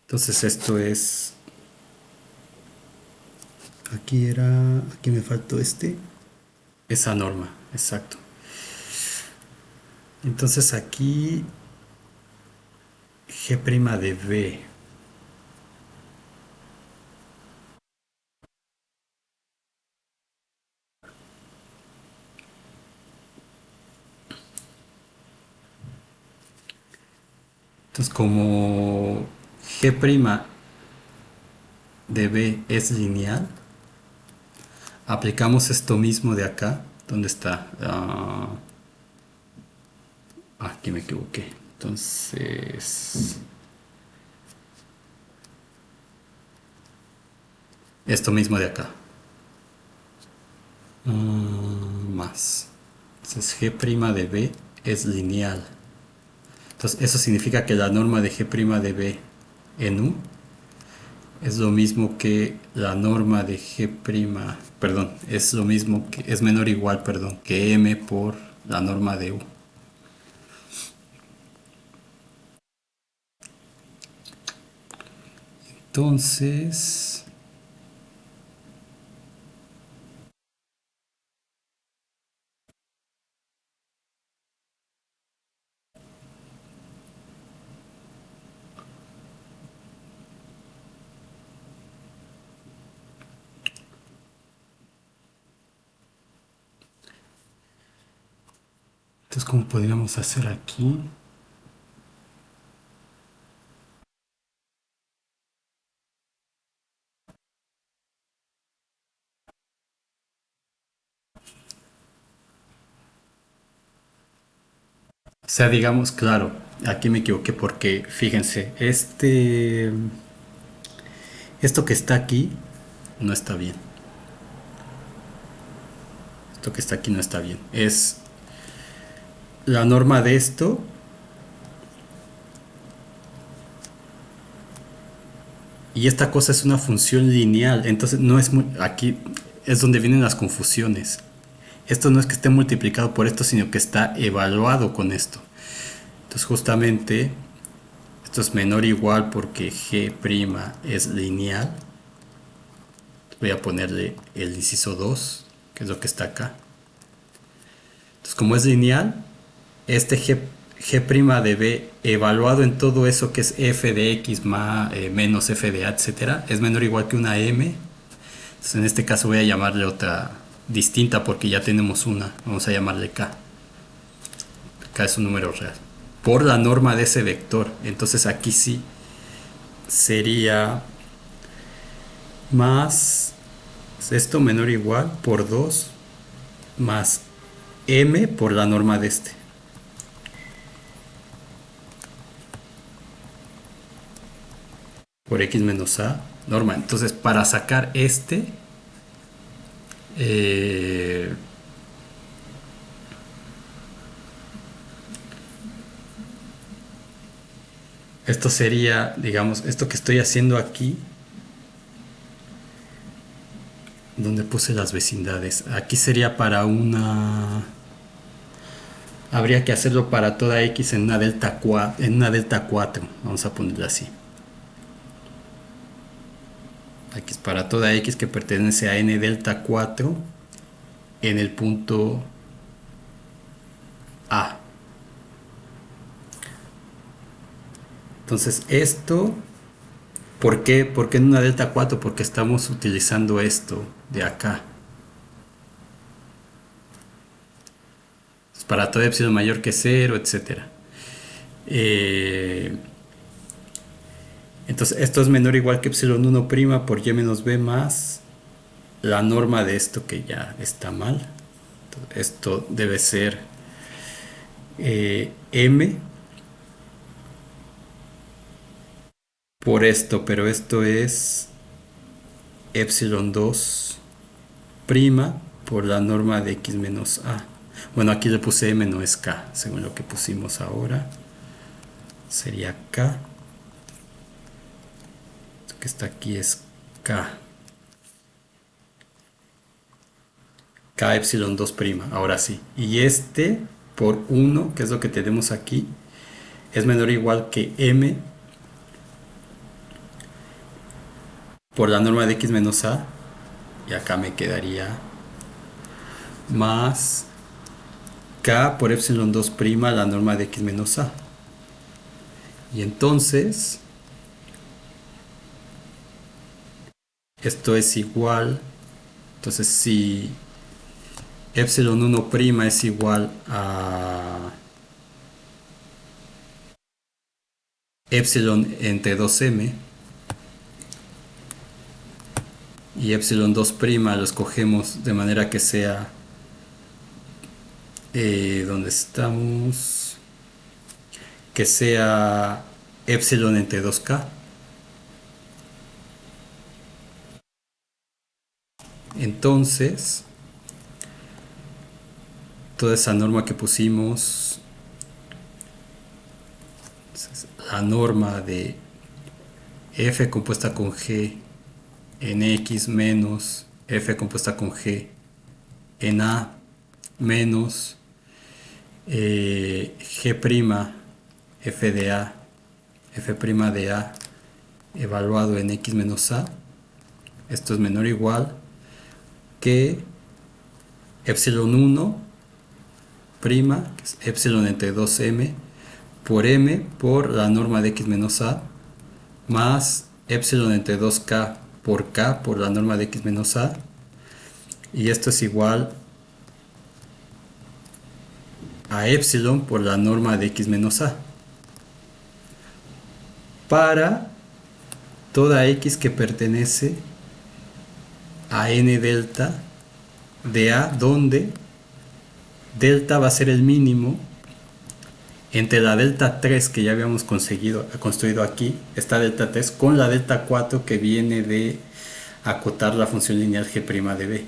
Entonces esto es, aquí me faltó esa norma, exacto. Entonces aquí G' de B. Entonces como G' de B es lineal, aplicamos esto mismo de acá. ¿Dónde está? Aquí me equivoqué. Entonces, esto mismo de acá. Más. Entonces G' de B es lineal. Entonces eso significa que la norma de G' de B en U es lo mismo que la norma de G', perdón, es lo mismo que, es menor o igual, perdón, que M por la norma de U. Entonces, ¿cómo podríamos hacer aquí? sea, digamos, claro, aquí me equivoqué porque, fíjense, esto que está aquí no está bien. Esto que está aquí no está bien. Es la norma de esto. Y esta cosa es una función lineal. Entonces no es muy, aquí es donde vienen las confusiones. Esto no es que esté multiplicado por esto, sino que está evaluado con esto. Entonces justamente esto es menor o igual porque G' es lineal. Voy a ponerle el inciso 2, que es lo que está acá. Entonces como es lineal, este G' de B evaluado en todo eso que es f de x más, menos f de a, etcétera, es menor o igual que una m. Entonces en este caso voy a llamarle otra distinta porque ya tenemos una. Vamos a llamarle k. K es un número real. Por la norma de ese vector. Entonces aquí sí sería más esto menor o igual por 2 más m por la norma de este. Por x menos a norma. Entonces para sacar eh, esto sería, digamos, esto que estoy haciendo aquí, donde puse las vecindades. Aquí sería para una... Habría que hacerlo para toda x en una delta 4, en una delta 4. Vamos a ponerla así. Aquí es para toda x que pertenece a n delta 4 en el punto A. Entonces esto, ¿por qué? ¿Por qué en una delta 4? Porque estamos utilizando esto de acá. Es para todo epsilon mayor que 0, etcétera. Entonces esto es menor o igual que epsilon 1' por y menos b más la norma de esto que ya está mal. Entonces, esto debe ser m por esto, pero esto es epsilon 2' por la norma de x menos a. Bueno, aquí le puse m, no es k, según lo que pusimos ahora. Sería k. Esto que está aquí es k. K epsilon 2', ahora sí. Y este por 1, que es lo que tenemos aquí, es menor o igual que m por la norma de x menos a. Y acá me quedaría más k por epsilon 2', la norma de x menos a. Y entonces esto es igual. Entonces si epsilon 1' es igual a epsilon entre 2m y epsilon 2' lo escogemos de manera que sea donde estamos, que sea epsilon entre 2k. Entonces toda esa norma que pusimos, la norma de f compuesta con g en x menos f compuesta con g en a menos g' f de a, f' de a evaluado en x menos a, esto es menor o igual que epsilon 1', que es epsilon entre 2m, por m por la norma de x menos a, más epsilon entre 2k por k por la norma de x menos a, y esto es igual a epsilon por la norma de x menos a para toda x que pertenece a n delta de a, donde delta va a ser el mínimo Entre la delta 3 que ya habíamos construido aquí, está delta 3 con la delta 4 que viene de acotar la función lineal g' de b.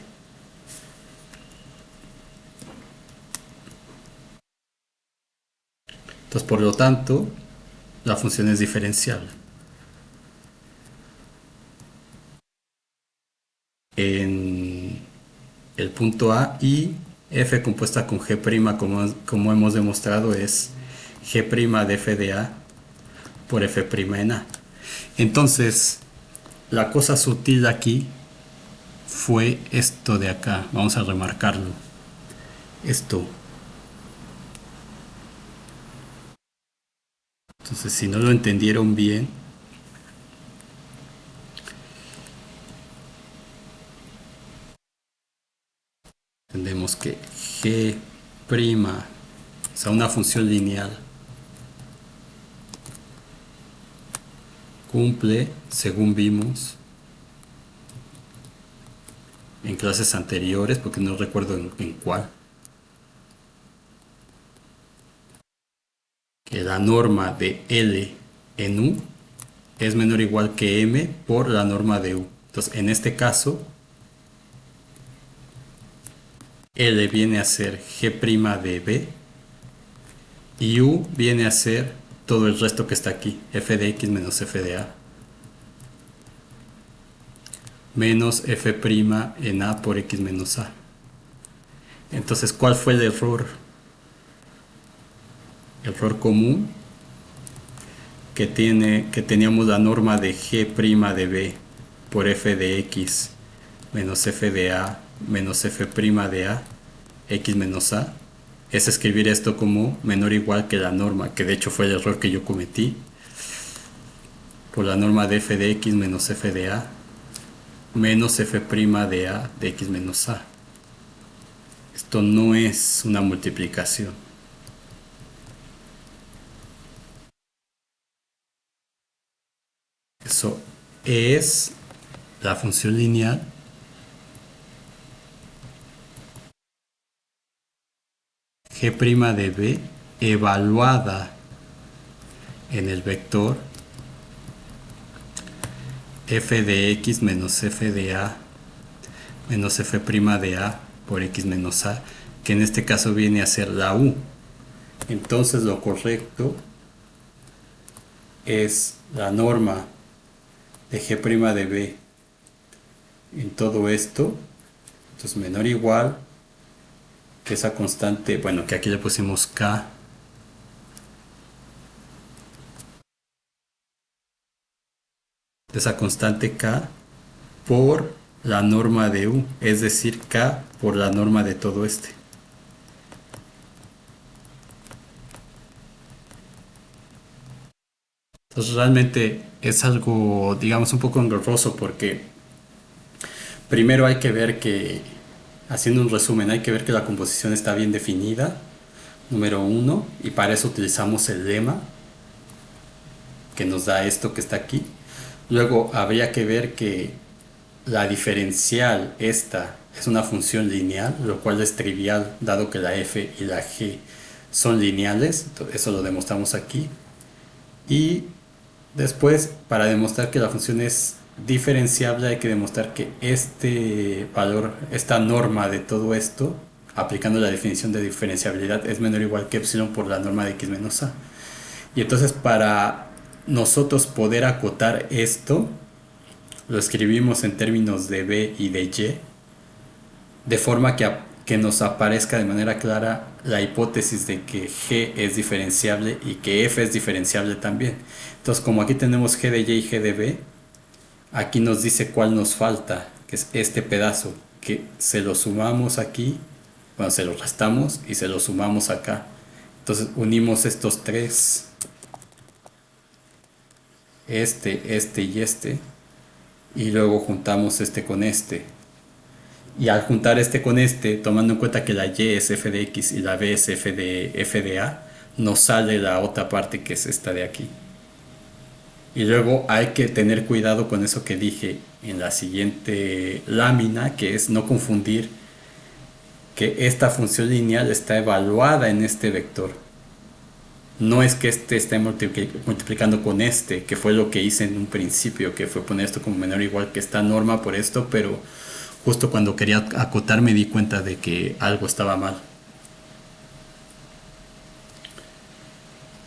Entonces, por lo tanto, la función es diferenciable. En el punto A, y f compuesta con g', como hemos demostrado, es g' de f de A por f' en A. Entonces, la cosa sutil aquí fue esto de acá. Vamos a remarcarlo. Esto. Entonces, si no lo entendieron bien, entendemos que g', o sea, una función lineal, cumple, según vimos en clases anteriores, porque no recuerdo en cuál, que la norma de L en U es menor o igual que M por la norma de U. Entonces, en este caso, L viene a ser G' de B y U viene a ser todo el resto que está aquí, f de x menos f de a, menos f' en a por x menos a. Entonces, ¿cuál fue el error? Error común que teníamos la norma de g' de b por f de x menos f de a menos f' de a, x menos a, es escribir esto como menor o igual que la norma, que de hecho fue el error que yo cometí, por la norma de f de x menos f de a menos f' de a de x menos a. Esto no es una multiplicación. Eso es la función lineal g' de b evaluada en el vector f de x menos f de a menos f' de a por x menos a, que en este caso viene a ser la u. Entonces lo correcto es la norma de g' de b en todo esto, entonces menor o igual que esa constante, bueno, que aquí le pusimos k, de esa constante k por la norma de u, es decir, k por la norma de todo este. Entonces realmente es algo, digamos, un poco engorroso, porque primero hay que ver que, haciendo un resumen, hay que ver que la composición está bien definida, número uno, y para eso utilizamos el lema que nos da esto que está aquí. Luego habría que ver que la diferencial esta es una función lineal, lo cual es trivial dado que la f y la g son lineales, eso lo demostramos aquí. Y después, para demostrar que la función es diferenciable, hay que demostrar que este valor, esta norma de todo esto, aplicando la definición de diferenciabilidad, es menor o igual que epsilon por la norma de x menos a. Y entonces, para nosotros poder acotar esto, lo escribimos en términos de b y de y, de forma que nos aparezca de manera clara la hipótesis de que g es diferenciable y que f es diferenciable también. Entonces, como aquí tenemos g de y y g de b, aquí nos dice cuál nos falta, que es este pedazo, que se lo sumamos aquí, bueno, se lo restamos y se lo sumamos acá. Entonces unimos estos tres, este y este, y luego juntamos este con este. Y al juntar este con este, tomando en cuenta que la y es f de x y la b es f de a, nos sale la otra parte, que es esta de aquí. Y luego hay que tener cuidado con eso que dije en la siguiente lámina, que es no confundir que esta función lineal está evaluada en este vector. No es que este esté multiplicando con este, que fue lo que hice en un principio, que fue poner esto como menor o igual que esta norma por esto, pero justo cuando quería acotar me di cuenta de que algo estaba mal.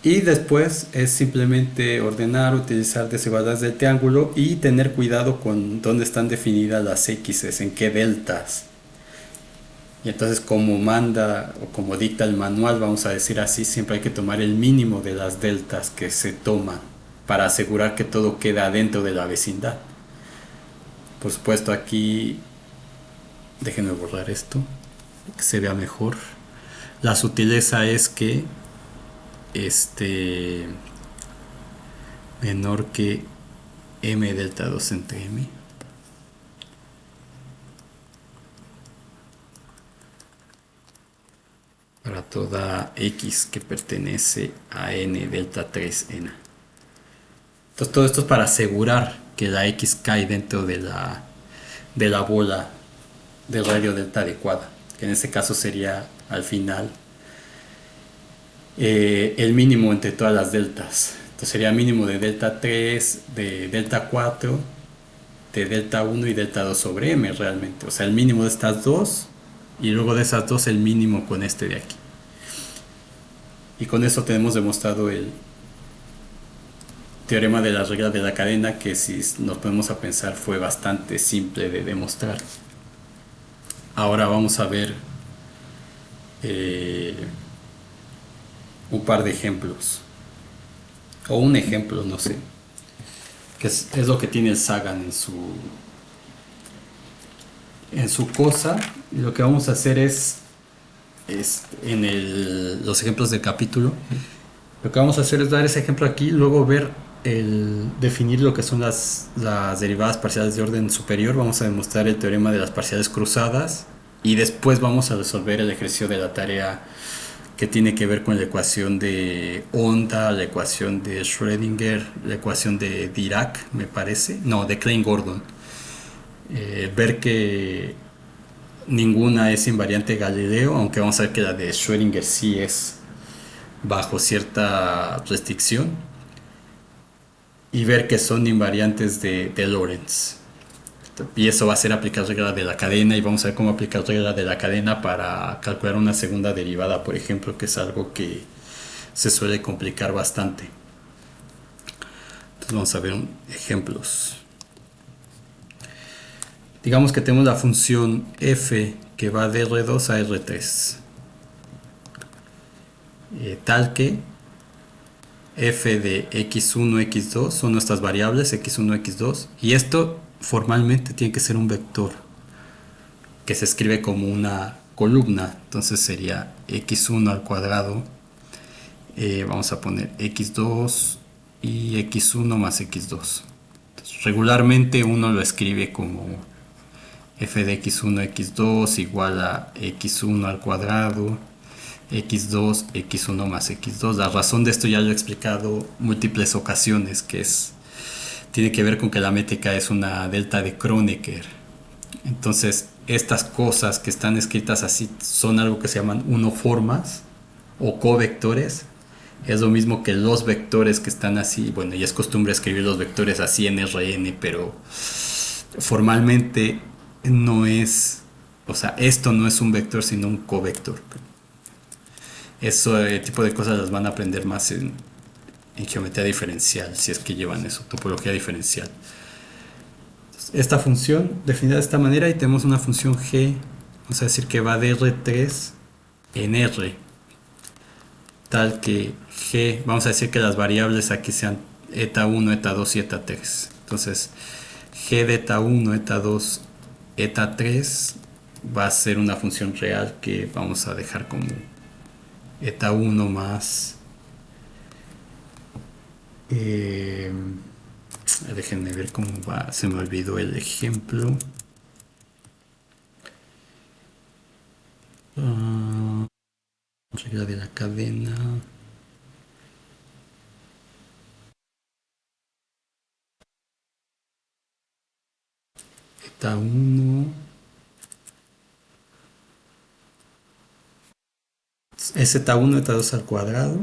Y después es simplemente ordenar, utilizar desigualdades del triángulo y tener cuidado con dónde están definidas las x's, en qué deltas. Y entonces como manda o como dicta el manual, vamos a decir así, siempre hay que tomar el mínimo de las deltas que se toman para asegurar que todo queda dentro de la vecindad. Por supuesto aquí, déjenme borrar esto, que se vea mejor. La sutileza es que este menor que m delta 2 entre m para toda x que pertenece a n delta 3n. Entonces todo esto es para asegurar que la x cae dentro de la bola del radio delta adecuada, que en este caso sería al final el mínimo entre todas las deltas. Entonces sería mínimo de delta 3, de delta 4, de delta 1 y delta 2 sobre m realmente. O sea, el mínimo de estas dos y luego de esas dos el mínimo con este de aquí. Y con eso tenemos demostrado el teorema de la regla de la cadena, que si nos ponemos a pensar fue bastante simple de demostrar. Ahora vamos a ver eh, un par de ejemplos. O un ejemplo, no sé. Que es lo que tiene el Sagan en su cosa. Y lo que vamos a hacer es en los ejemplos del capítulo. Lo que vamos a hacer es dar ese ejemplo aquí, luego ver definir lo que son las derivadas parciales de orden superior. Vamos a demostrar el teorema de las parciales cruzadas y después vamos a resolver el ejercicio de la tarea que tiene que ver con la ecuación de onda, la ecuación de Schrödinger, la ecuación de Dirac, me parece, no, de Klein-Gordon. Ver que ninguna es invariante Galileo, aunque vamos a ver que la de Schrödinger sí es bajo cierta restricción, y ver que son invariantes de Lorentz. Y eso va a ser aplicar regla de la cadena, y vamos a ver cómo aplicar regla de la cadena para calcular una segunda derivada, por ejemplo, que es algo que se suele complicar bastante. Entonces vamos a ver ejemplos. Digamos que tenemos la función f que va de R2 a R3, tal que f de x1, x2 son nuestras variables x1, x2, y esto formalmente tiene que ser un vector que se escribe como una columna. Entonces sería x1 al cuadrado, vamos a poner x2 y x1 más x2. Entonces, regularmente uno lo escribe como f de x1, x2 igual a x1 al cuadrado, x2, x1 más x2. La razón de esto ya lo he explicado múltiples ocasiones, que tiene que ver con que la métrica es una delta de Kronecker. Entonces, estas cosas que están escritas así son algo que se llaman unoformas o covectores. Es lo mismo que los vectores que están así. Bueno, ya es costumbre escribir los vectores así en Rn, pero formalmente no es, o sea, esto no es un vector sino un covector. Eso tipo de cosas las van a aprender más en geometría diferencial, si es que llevan eso, topología diferencial. Esta función definida de esta manera, y tenemos una función g, vamos a decir que va de R3 en R, tal que g, vamos a decir que las variables aquí sean eta 1, eta 2 y eta 3. Entonces g de eta 1, eta 2, eta 3 va a ser una función real que vamos a dejar como eta 1 más déjenme ver cómo va, se me olvidó el ejemplo. Regla de la cadena. Eta 1 es eta 1, eta 2 al cuadrado.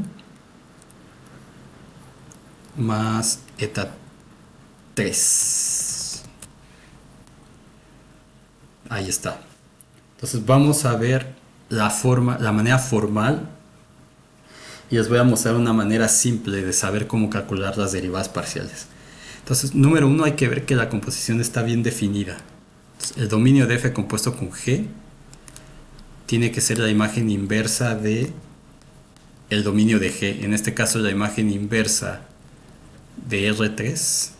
más eta 3. Ahí está. Entonces vamos a ver la manera formal, y les voy a mostrar una manera simple de saber cómo calcular las derivadas parciales. Entonces, número uno, hay que ver que la composición está bien definida. Entonces, el dominio de f compuesto con g tiene que ser la imagen inversa de el dominio de g. En este caso, la imagen inversa de R3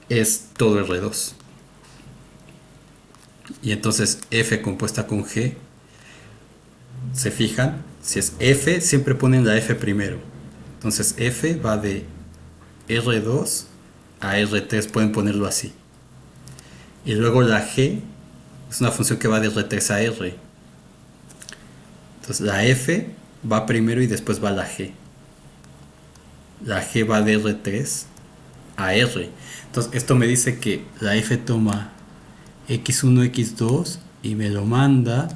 es todo R2. Y entonces f compuesta con g, se fijan, si es f, siempre ponen la f primero. Entonces f va de R2 a R3, pueden ponerlo así. Y luego la g es una función que va de R3 a R. Entonces la f va primero y después va la g. La g va de R3 a R. Entonces esto me dice que la f toma x1, x2 y me lo manda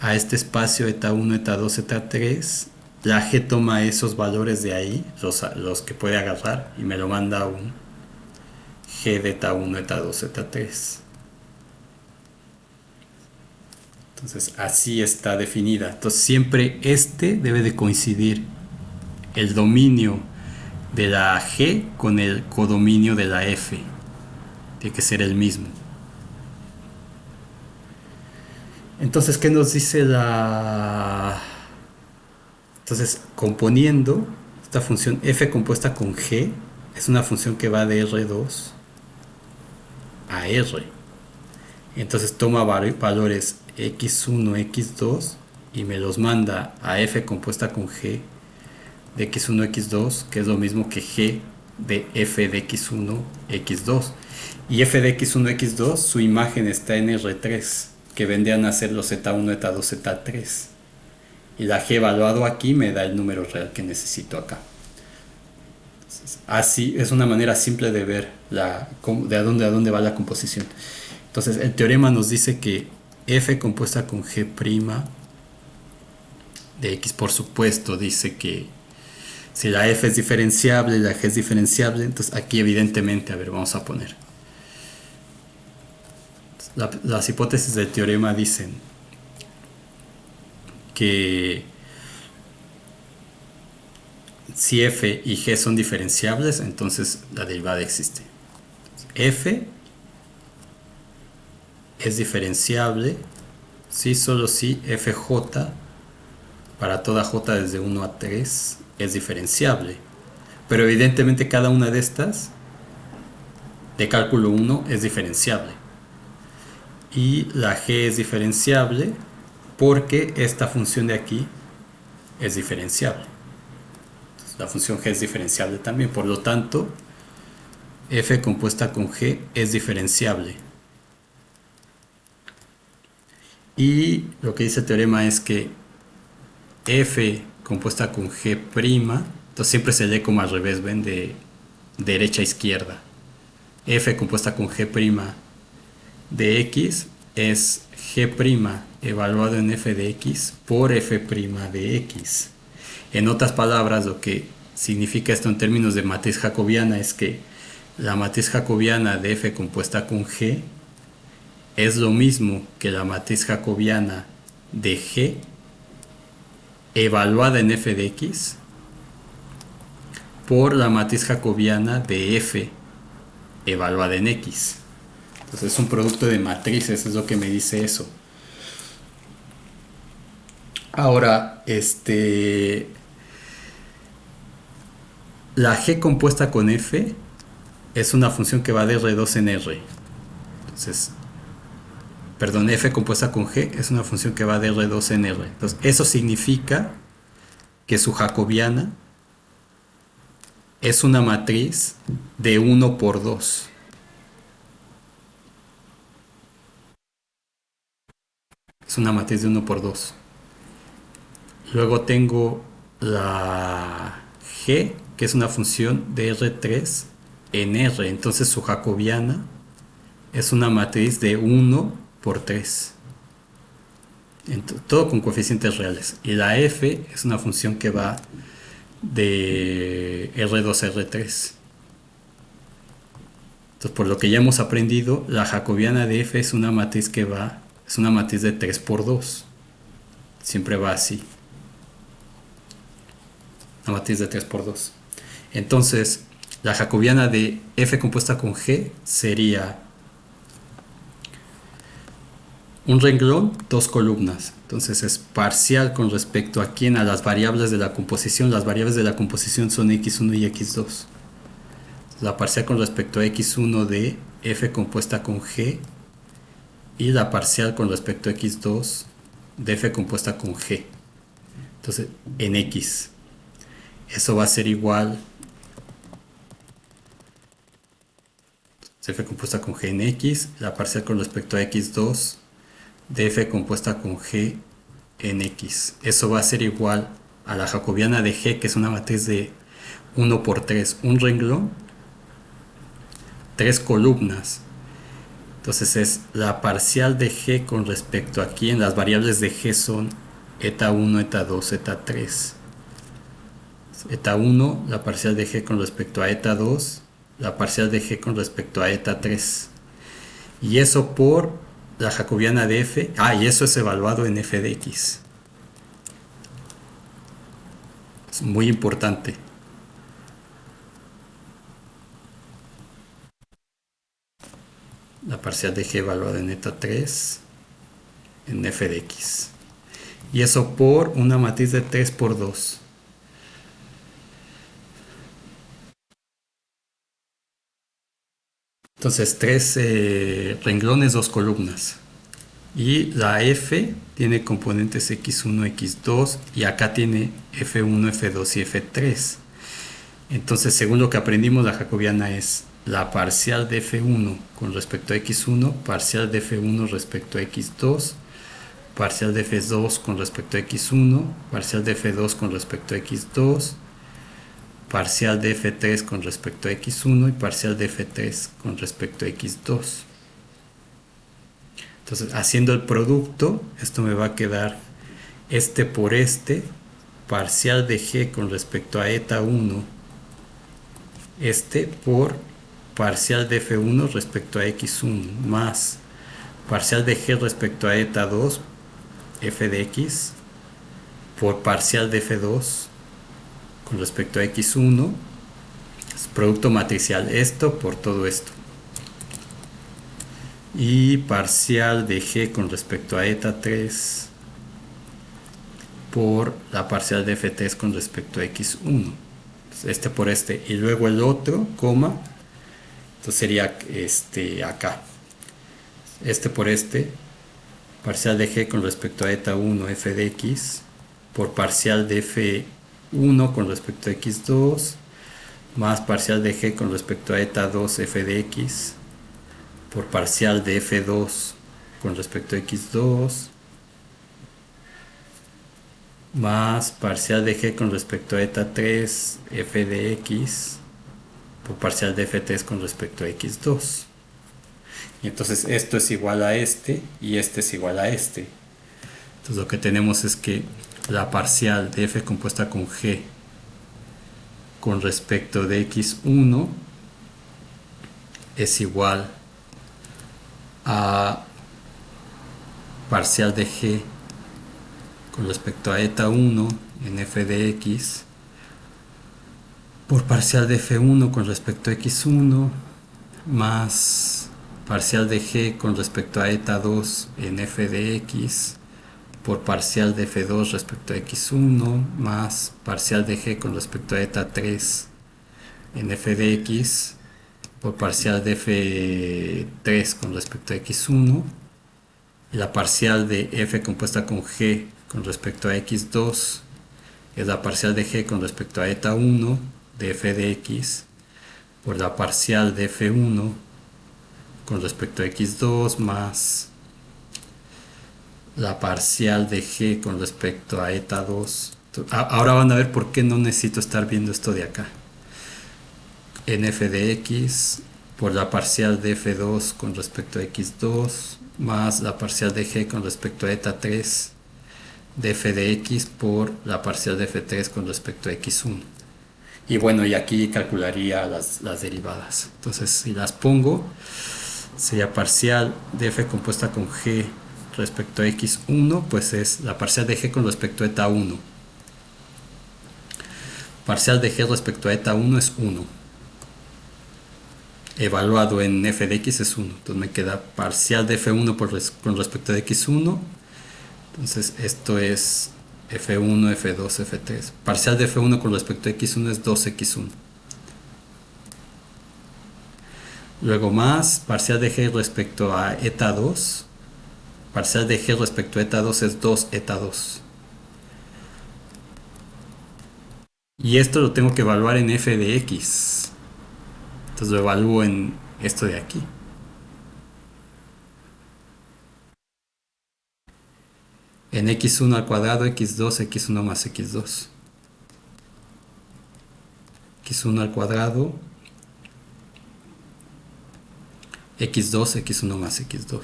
a este espacio eta 1, eta 2, eta 3. La g toma esos valores de ahí, los que puede agarrar, y me lo manda a un g de eta 1, eta 2, eta 3. Entonces así está definida. Entonces siempre este debe de coincidir el dominio de la g con el codominio de la f. Tiene que ser el mismo. Entonces, ¿qué nos dice la...? Entonces, componiendo esta función f compuesta con g, es una función que va de R2 a R. Entonces toma valores x1, x2 y me los manda a f compuesta con g de x1, x2, que es lo mismo que g de f de x1, x2. Y f de x1, x2, su imagen está en R3, que vendrían a ser los z1, z2, z3. Y la g evaluado aquí me da el número real que necesito acá. Entonces, así es una manera simple de ver de a dónde va la composición. Entonces el teorema nos dice que f compuesta con g' de x, por supuesto, dice que si la f es diferenciable, la g es diferenciable. Entonces aquí evidentemente, a ver, vamos a poner. Las hipótesis del teorema dicen que si f y g son diferenciables, entonces la derivada existe. F es diferenciable si solo si fj para toda j desde 1 a 3 es diferenciable. Pero evidentemente cada una de estas de cálculo 1 es diferenciable. Y la g es diferenciable porque esta función de aquí es diferenciable. Entonces, la función g es diferenciable también. Por lo tanto, f compuesta con g es diferenciable. Y lo que dice el teorema es que f compuesta con g', entonces siempre se lee como al revés, ven, de derecha a izquierda. F compuesta con g' de x es g' evaluado en f de x por f' de x. En otras palabras, lo que significa esto en términos de matriz jacobiana es que la matriz jacobiana de f compuesta con g es lo mismo que la matriz jacobiana de g evaluada en f de x por la matriz jacobiana de f evaluada en x. Entonces es un producto de matrices, es lo que me dice eso. Ahora, la g compuesta con f es una función que va de R2 en R. Entonces, perdón, f compuesta con g es una función que va de R2 en R. Entonces, eso significa que su jacobiana es una matriz de 1 por 2. Es una matriz de 1 por 2. Luego tengo la g, que es una función de R3 en R. Entonces su jacobiana es una matriz de 1 por 3. todo con coeficientes reales. Y la f es una función que va de R2 a R3. Entonces, por lo que ya hemos aprendido, la jacobiana de f es una matriz que va, es una matriz de 3 por 2. Siempre va así. Una matriz de 3 por 2. Entonces, la jacobiana de f compuesta con g sería un renglón, dos columnas. Entonces es parcial con respecto a quién, a las variables de la composición. Las variables de la composición son x1 y x2. La parcial con respecto a x1 de f compuesta con g y la parcial con respecto a x2 de f compuesta con g. Entonces en x. Eso va a ser igual f compuesta con g en x, la parcial con respecto a x2 de f compuesta con g en x. Eso va a ser igual a la jacobiana de g, que es una matriz de 1 por 3, un renglón, 3 columnas. Entonces es la parcial de g con respecto a quién. Las variables de g son eta 1, eta 2, eta 3. Eta 1, la parcial de g con respecto a eta 2, la parcial de g con respecto a eta 3. Y eso por la jacobiana de f. Y eso es evaluado en f de x. Es muy importante. La parcial de g evaluada en eta 3 en f de x. Y eso por una matriz de 3 por 2. Entonces 3 renglones, 2 columnas. Y la f tiene componentes x1, x2 y acá tiene f1, f2 y f3. Entonces, según lo que aprendimos, la jacobiana es la parcial de f1 con respecto a x1, parcial de f1 respecto a x2, parcial de f2 con respecto a x1, parcial de f2 con respecto a x2, parcial de f3 con respecto a x1 y parcial de f3 con respecto a x2. Entonces, haciendo el producto, esto me va a quedar este por este, parcial de g con respecto a eta 1, este por parcial de f1 respecto a x1, más parcial de g respecto a eta 2, f de x, por parcial de f2 con respecto a x1, es producto matricial, esto por todo esto. Y parcial de g con respecto a eta 3 por la parcial de f3 con respecto a x1. Este por este. Y luego el otro, coma. Entonces sería acá. Este por este. Parcial de g con respecto a eta 1 f de x por parcial de f1 con respecto a x2 más parcial de g con respecto a eta 2 f de x por parcial de f2 con respecto a x2 más parcial de g con respecto a eta 3 f de x por parcial de f3 con respecto a x2. Y entonces esto es igual a este y este es igual a este. Entonces lo que tenemos es que la parcial de f compuesta con g con respecto de x1 es igual a parcial de g con respecto a eta 1 en f de x por parcial de f1 con respecto a x1 más parcial de g con respecto a eta 2 en f de x por parcial de f2 respecto a x1 más parcial de g con respecto a eta 3 en f de x por parcial de f3 con respecto a x1 y la parcial de f compuesta con g con respecto a x2 es la parcial de g con respecto a eta 1 de f de x por la parcial de f1 con respecto a x2 más la parcial de g con respecto a eta 2. Ahora van a ver por qué no necesito estar viendo esto de acá. En f de x por la parcial de f2 con respecto a x2 más la parcial de g con respecto a eta 3 de f de x por la parcial de f3 con respecto a x1. Y bueno, y aquí calcularía las derivadas. Entonces, si las pongo, sería parcial de f compuesta con g respecto a x1, pues es la parcial de g con respecto a eta 1. Parcial de g respecto a eta 1 es 1. Evaluado en f de x es 1. Entonces me queda parcial de f1 con respecto a x1. Entonces esto es f1, f2, f3. Parcial de f1 con respecto a x1 es 2x1. Luego más parcial de g respecto a eta 2. Parcial de g respecto a eta 2 es 2 eta 2. Y esto lo tengo que evaluar en f de x. Entonces lo evalúo en esto de aquí. En x1 al cuadrado, x2, x1 más x2. x1 al cuadrado, x2, x1 más x2.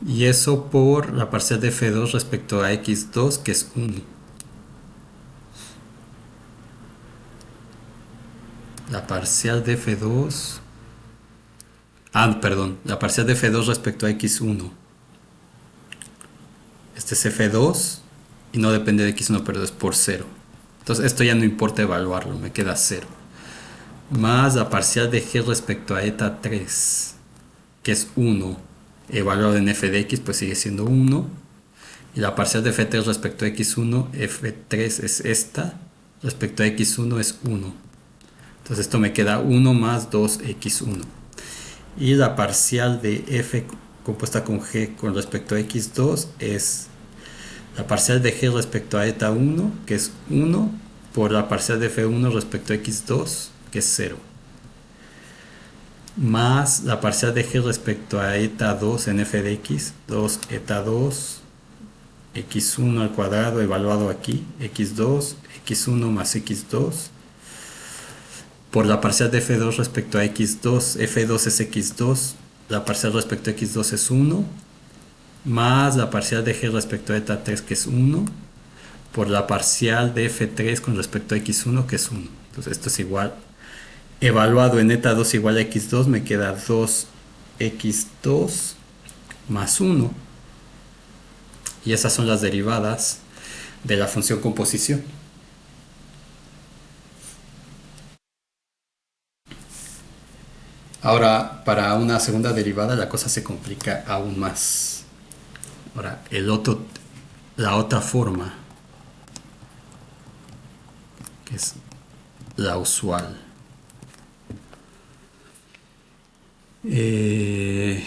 Y eso por la parcial de f2 respecto a x2, que es 1. La parcial de f2... perdón. La parcial de f2 respecto a x1. Este es f2 y no depende de x1, pero es por 0. Entonces esto ya no importa evaluarlo, me queda 0. Más la parcial de g respecto a eta 3, que es 1. Evaluado en f de x, pues sigue siendo 1. Y la parcial de f3 respecto a x1, f3 es esta. Respecto a x1 es 1. Entonces esto me queda 1 más 2x1. Y la parcial de f compuesta con g con respecto a x2 es la parcial de g respecto a eta 1, que es 1, por la parcial de f1 respecto a x2, que es 0. Más la parcial de g respecto a eta 2 en f de x, 2 eta 2, x1 al cuadrado evaluado aquí, x2, x1 más x2, por la parcial de f2 respecto a x2, f2 es x2, la parcial respecto a x2 es 1, más la parcial de g respecto a eta 3, que es 1, por la parcial de f3 con respecto a x1, que es 1. Entonces esto es igual, evaluado en eta 2 igual a x2, me queda 2x2 más 1. Y esas son las derivadas de la función composición. Ahora, para una segunda derivada la cosa se complica aún más. Ahora, la otra forma, que es la usual. Que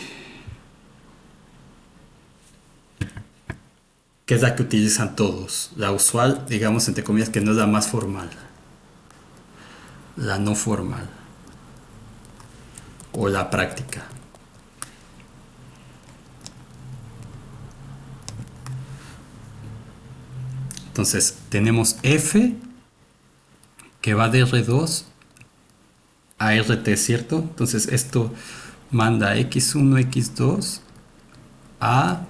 es la que utilizan todos. La usual, digamos entre comillas, que no es la más formal. La no formal. O la práctica. Entonces, tenemos f que va de R2 a RT, ¿cierto? Entonces, esto manda x1, x2 a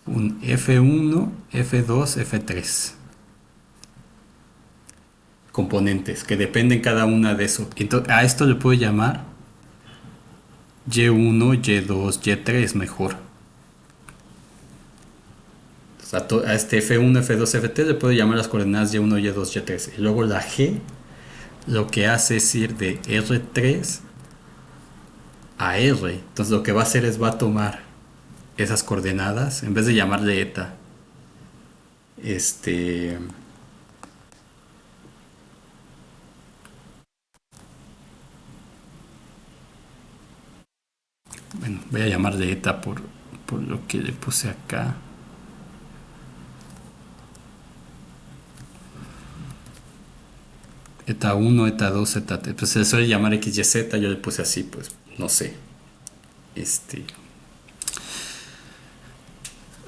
un f1, f2, f3. Componentes que dependen cada una de eso. Entonces, a esto le puedo llamar y1, y2, y3 mejor. Entonces, a este f1, f2, f3 le puedo llamar las coordenadas y1, y2, y3. Y luego la g lo que hace es ir de R3 a R. Entonces lo que va a hacer es va a tomar esas coordenadas, en vez de llamarle eta, bueno, voy a llamarle eta por lo que le puse acá. Eta 1, eta 2, eta 3. Pues se le suele llamar XYZ, yo le puse así, pues no sé.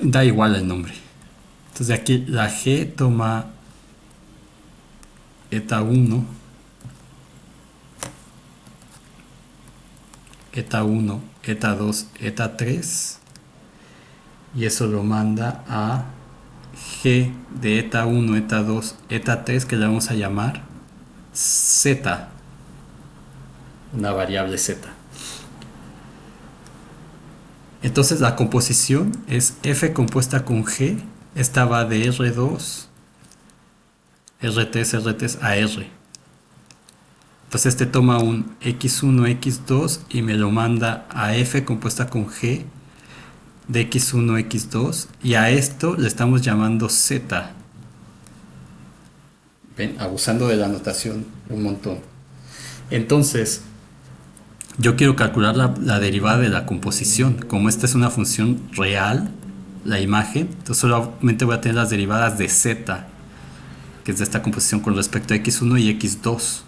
Da igual el nombre. Entonces de aquí la G toma eta 1, eta 1, eta 2, eta 3. Y eso lo manda a g de eta 1, eta 2, eta 3, que le vamos a llamar z, una variable z. Entonces la composición es f compuesta con g. Esta va de R2, R3, R3 a R. Entonces este toma un x1, x2 y me lo manda a f compuesta con g de x1, x2. Y a esto le estamos llamando z. ¿Ven? Abusando de la notación un montón. Entonces, yo quiero calcular la derivada de la composición. Como esta es una función real, la imagen, entonces solamente voy a tener las derivadas de z, que es de esta composición con respecto a x1 y x2.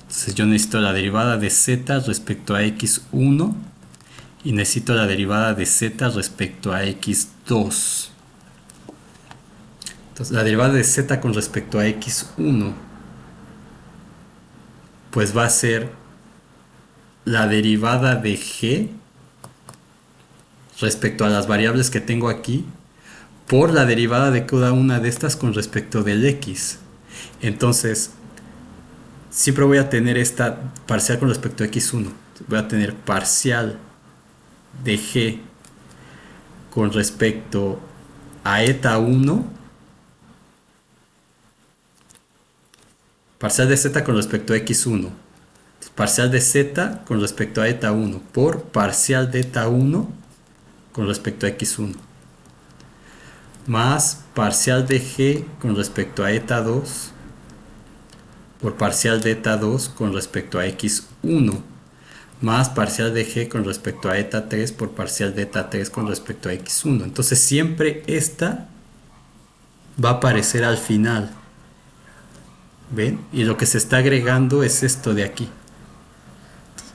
Entonces yo necesito la derivada de z respecto a x1 y necesito la derivada de z respecto a x2. Entonces la derivada de z con respecto a x1 pues va a ser la derivada de g respecto a las variables que tengo aquí por la derivada de cada una de estas con respecto del x. Entonces siempre voy a tener esta parcial con respecto a x1. Voy a tener parcial de g con respecto a eta 1, parcial de z con respecto a x1, parcial de z con respecto a eta 1 por parcial de eta 1 con respecto a x1, más parcial de g con respecto a eta 2 por parcial de eta 2 con respecto a x1, más parcial de g con respecto a eta 3 por parcial de eta 3 con respecto a x1. Entonces siempre esta va a aparecer al final. ¿Ven? Y lo que se está agregando es esto de aquí.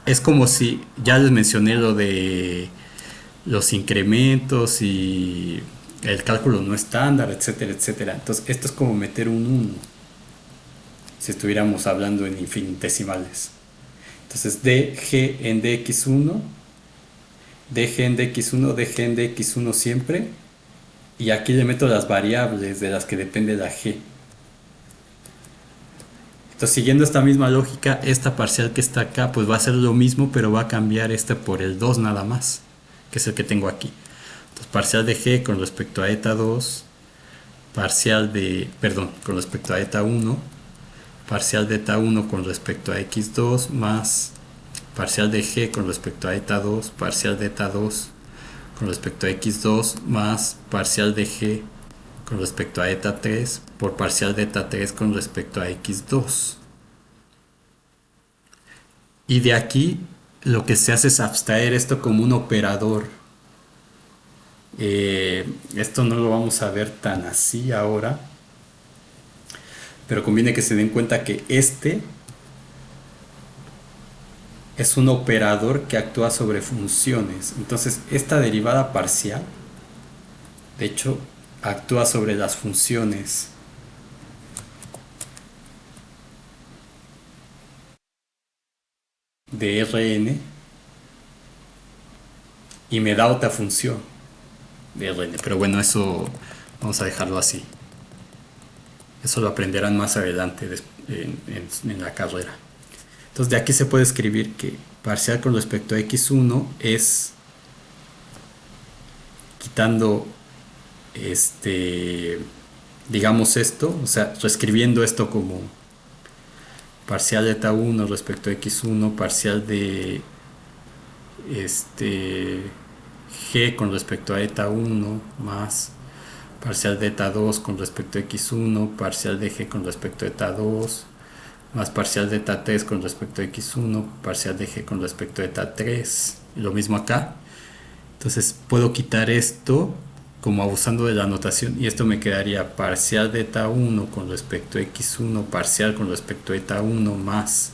Es como si, ya les mencioné lo de los incrementos y el cálculo no estándar, etcétera, etcétera. Entonces esto es como meter un 1 si estuviéramos hablando en infinitesimales. Entonces dg en dx1, dg en dx1, dg en dx1 siempre, y aquí le meto las variables de las que depende la g. Entonces siguiendo esta misma lógica, esta parcial que está acá pues va a ser lo mismo, pero va a cambiar este por el 2 nada más, que es el que tengo aquí. Entonces parcial de g con respecto a eta 2, parcial de, perdón, con respecto a eta 1, parcial de eta 1 con respecto a x2, más parcial de g con respecto a eta 2, parcial de eta 2 con respecto a x2, más parcial de g con respecto a eta 3 por parcial de eta 3 con respecto a x2. Y de aquí lo que se hace es abstraer esto como un operador. Esto no lo vamos a ver tan así ahora, pero conviene que se den cuenta que este es un operador que actúa sobre funciones. Entonces esta derivada parcial, de hecho, actúa sobre las funciones de Rn y me da otra función de Rn. Pero bueno, eso vamos a dejarlo así. Eso lo aprenderán más adelante en la carrera. Entonces de aquí se puede escribir que parcial con respecto a x1 es quitando digamos esto, o sea, reescribiendo esto como parcial de eta 1 respecto a x1, parcial de g con respecto a eta 1 más parcial de eta 2 con respecto a x1, parcial de g con respecto a eta 2 más parcial de eta 3 con respecto a x1, parcial de g con respecto a eta 3, y lo mismo acá. Entonces puedo quitar esto como abusando de la notación y esto me quedaría parcial de eta 1 con respecto a x1, parcial con respecto a eta 1 más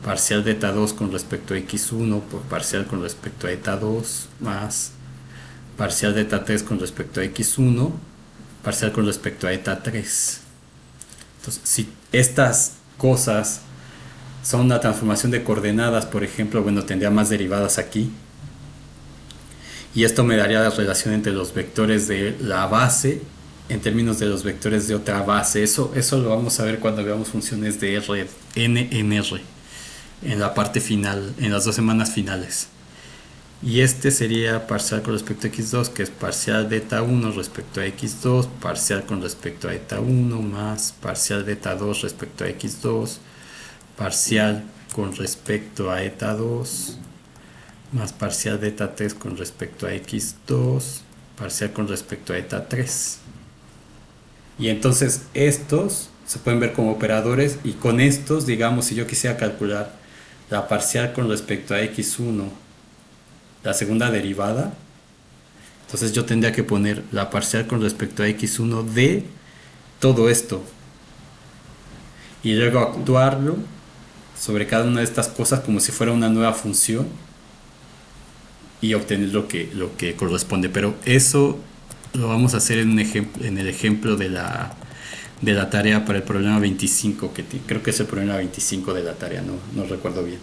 parcial de eta 2 con respecto a x1 por parcial con respecto a eta 2 más parcial de eta 3 con respecto a x1, parcial con respecto a eta 3. Entonces si estas cosas son una transformación de coordenadas, por ejemplo, bueno, tendría más derivadas aquí. Y esto me daría la relación entre los vectores de la base en términos de los vectores de otra base. Eso lo vamos a ver cuando veamos funciones de R, n en R, en la parte final, en las dos semanas finales. Y este sería parcial con respecto a x2, que es parcial de eta 1 respecto a x2, parcial con respecto a eta 1, más parcial de eta 2 respecto a x2, parcial con respecto a eta 2, más parcial de eta 3 con respecto a x2, parcial con respecto a eta 3. Y entonces estos se pueden ver como operadores, y con estos, digamos, si yo quisiera calcular la parcial con respecto a x1, la segunda derivada, entonces yo tendría que poner la parcial con respecto a x1 de todo esto y luego actuarlo sobre cada una de estas cosas como si fuera una nueva función y obtener lo que corresponde. Pero eso lo vamos a hacer en, un ejemplo, en el ejemplo de la tarea para el problema 25, que creo que es el problema 25 de la tarea, no recuerdo bien.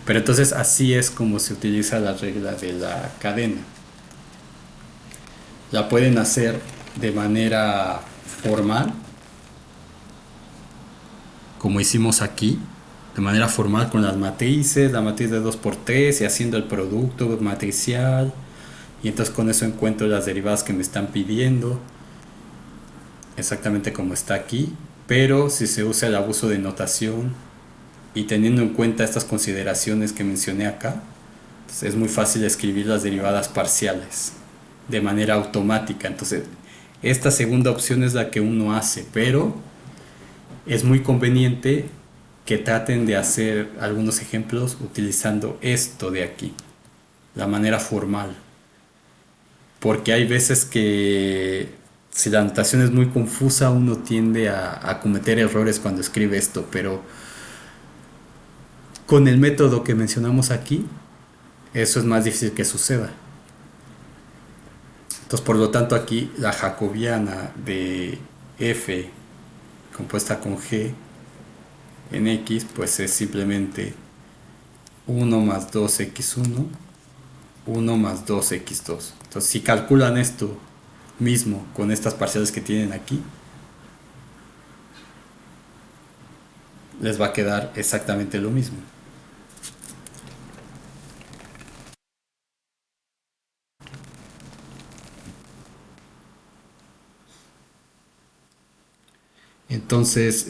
Pero entonces así es como se utiliza la regla de la cadena. La pueden hacer de manera formal, como hicimos aquí, de manera formal con las matrices, la matriz de 2×3 y haciendo el producto matricial, y entonces con eso encuentro las derivadas que me están pidiendo, exactamente como está aquí. Pero si se usa el abuso de notación y teniendo en cuenta estas consideraciones que mencioné acá, pues es muy fácil escribir las derivadas parciales de manera automática. Entonces esta segunda opción es la que uno hace, pero es muy conveniente que traten de hacer algunos ejemplos utilizando esto de aquí, la manera formal, porque hay veces que si la notación es muy confusa uno tiende a cometer errores cuando escribe esto, pero con el método que mencionamos aquí eso es más difícil que suceda. Entonces, por lo tanto, aquí la jacobiana de f compuesta con g en x, pues es simplemente 1 más 2x1, 1 más 2x2. Entonces, si calculan esto mismo con estas parciales que tienen aquí, les va a quedar exactamente lo mismo. Entonces,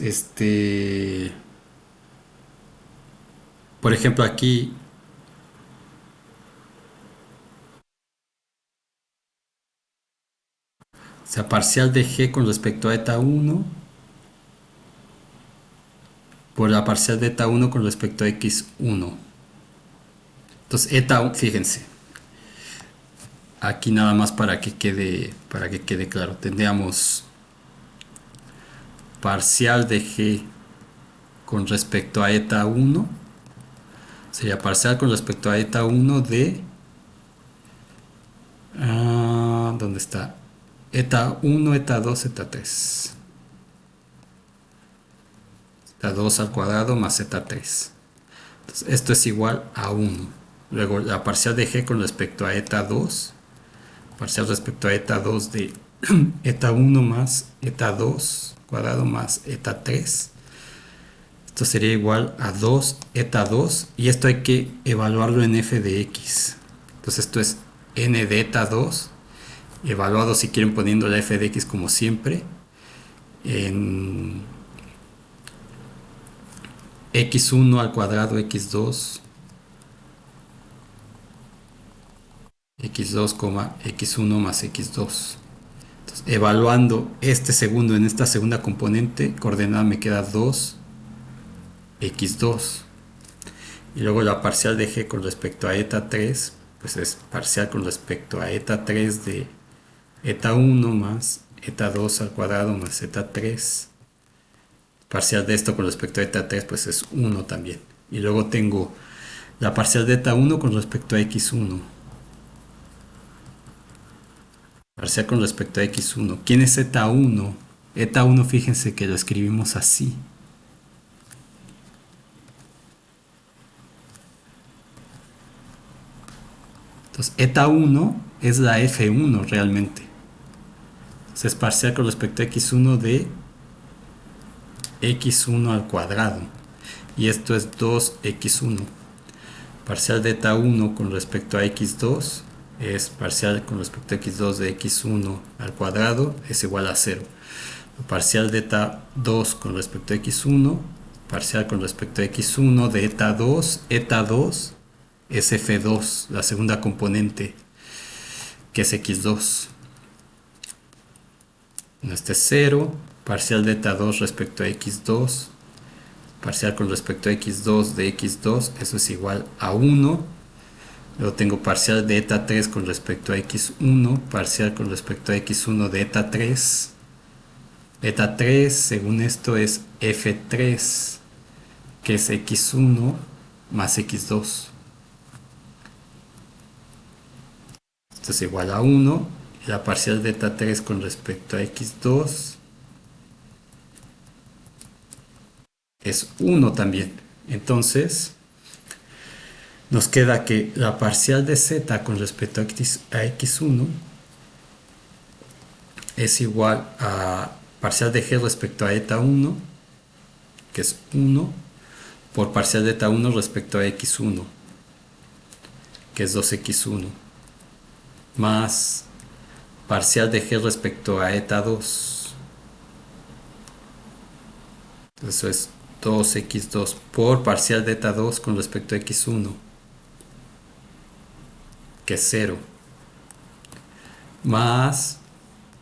por ejemplo, aquí o sea, parcial de g con respecto a eta 1 por la parcial de eta 1 con respecto a x1. Entonces, eta, fíjense, aquí nada más para que quede claro, tendríamos parcial de g con respecto a eta 1, sería parcial con respecto a eta 1 de ¿dónde está? Eta 1, eta 2, eta 3. Eta 2 al cuadrado más eta 3. Entonces, esto es igual a 1. Luego la parcial de g con respecto a eta 2, parcial respecto a eta 2 de eta 1 más eta 2 cuadrado más eta 3. Esto sería igual a 2 eta 2, y esto hay que evaluarlo en f de x. Entonces esto es n de eta 2 evaluado, si quieren, poniendo la f de x como siempre en x1 al cuadrado x2 x2, x1 más x2. Entonces, evaluando este segundo en esta segunda componente, coordenada me queda 2 x2, y luego la parcial de g con respecto a eta 3, pues es parcial con respecto a eta 3 de eta 1 más eta 2 al cuadrado más eta 3. Parcial de esto con respecto a eta 3 pues es 1 también. Y luego tengo la parcial de eta 1 con respecto a x1. Parcial con respecto a x1. ¿Quién es eta 1? Eta 1, fíjense que lo escribimos así. Entonces, eta 1 es la f1 realmente. Entonces, es parcial con respecto a x1 de x1 al cuadrado. Y esto es 2x1. Parcial de eta 1 con respecto a x2 es parcial con respecto a x2 de x1 al cuadrado es igual a 0. Parcial de eta 2 con respecto a x1, parcial con respecto a x1 de eta 2 es f2, la segunda componente, que es x2. Este es 0, parcial de eta 2 respecto a x2, parcial con respecto a x2 de x2, eso es igual a 1. Luego tengo parcial de eta 3 con respecto a x1, parcial con respecto a x1 de eta 3. Eta 3, según esto, es f3, que es x1 más x2. Esto es igual a 1. Y la parcial de eta 3 con respecto a x2 es 1 también. Entonces, nos queda que la parcial de z con respecto a x1 es igual a parcial de g respecto a eta 1, que es 1, por parcial de eta 1 respecto a x1, que es 2x1, más parcial de g respecto a eta 2. Eso es 2x2 por parcial de eta 2 con respecto a x1, que es 0, más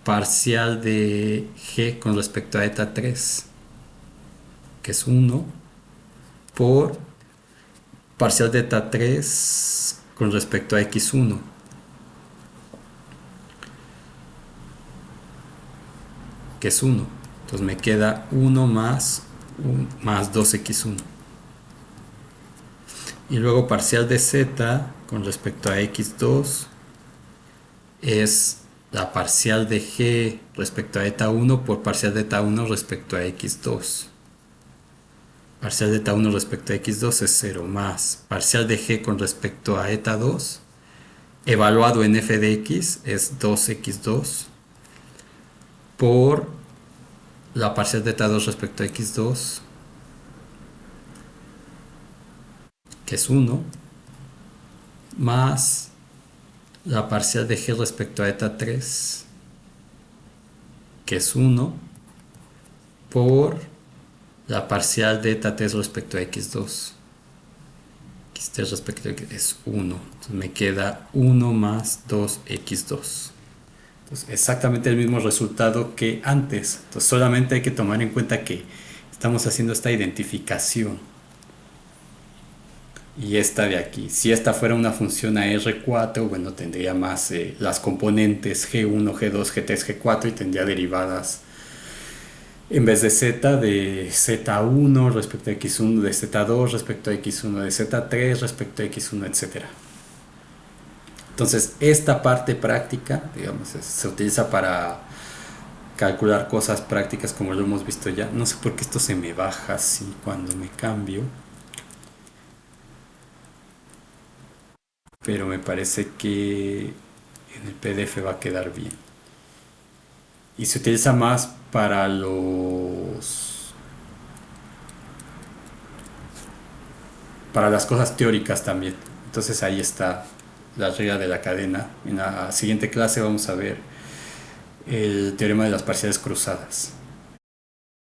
parcial de g con respecto a eta 3, que es 1, por parcial de eta 3 con respecto a x1, que es 1. Entonces me queda 1 más 2x1. Y luego parcial de z con respecto a x2 es la parcial de g respecto a eta 1 por parcial de eta 1 respecto a x2. Parcial de eta 1 respecto a x2 es 0, más parcial de g con respecto a eta 2 evaluado en f de x es 2x2 por la parcial de eta 2 respecto a x2, que es 1, más la parcial de g respecto a eta 3, que es 1, por la parcial de eta 3 respecto a x2, x3 respecto a x es 1. Entonces me queda 1 más 2x2. Entonces, exactamente el mismo resultado que antes. Entonces, solamente hay que tomar en cuenta que estamos haciendo esta identificación. Y esta de aquí. Si esta fuera una función a R4, bueno, tendría más las componentes G1, G2, G3, G4 y tendría derivadas en vez de Z de Z1 respecto a X1 de Z2 respecto a X1 de Z3 respecto a X1, etc. Entonces, esta parte práctica, digamos, se utiliza para calcular cosas prácticas como lo hemos visto ya. No sé por qué esto se me baja así cuando me cambio. Pero me parece que en el PDF va a quedar bien. Y se utiliza más para las cosas teóricas también. Entonces ahí está la regla de la cadena. En la siguiente clase vamos a ver el teorema de las parciales cruzadas.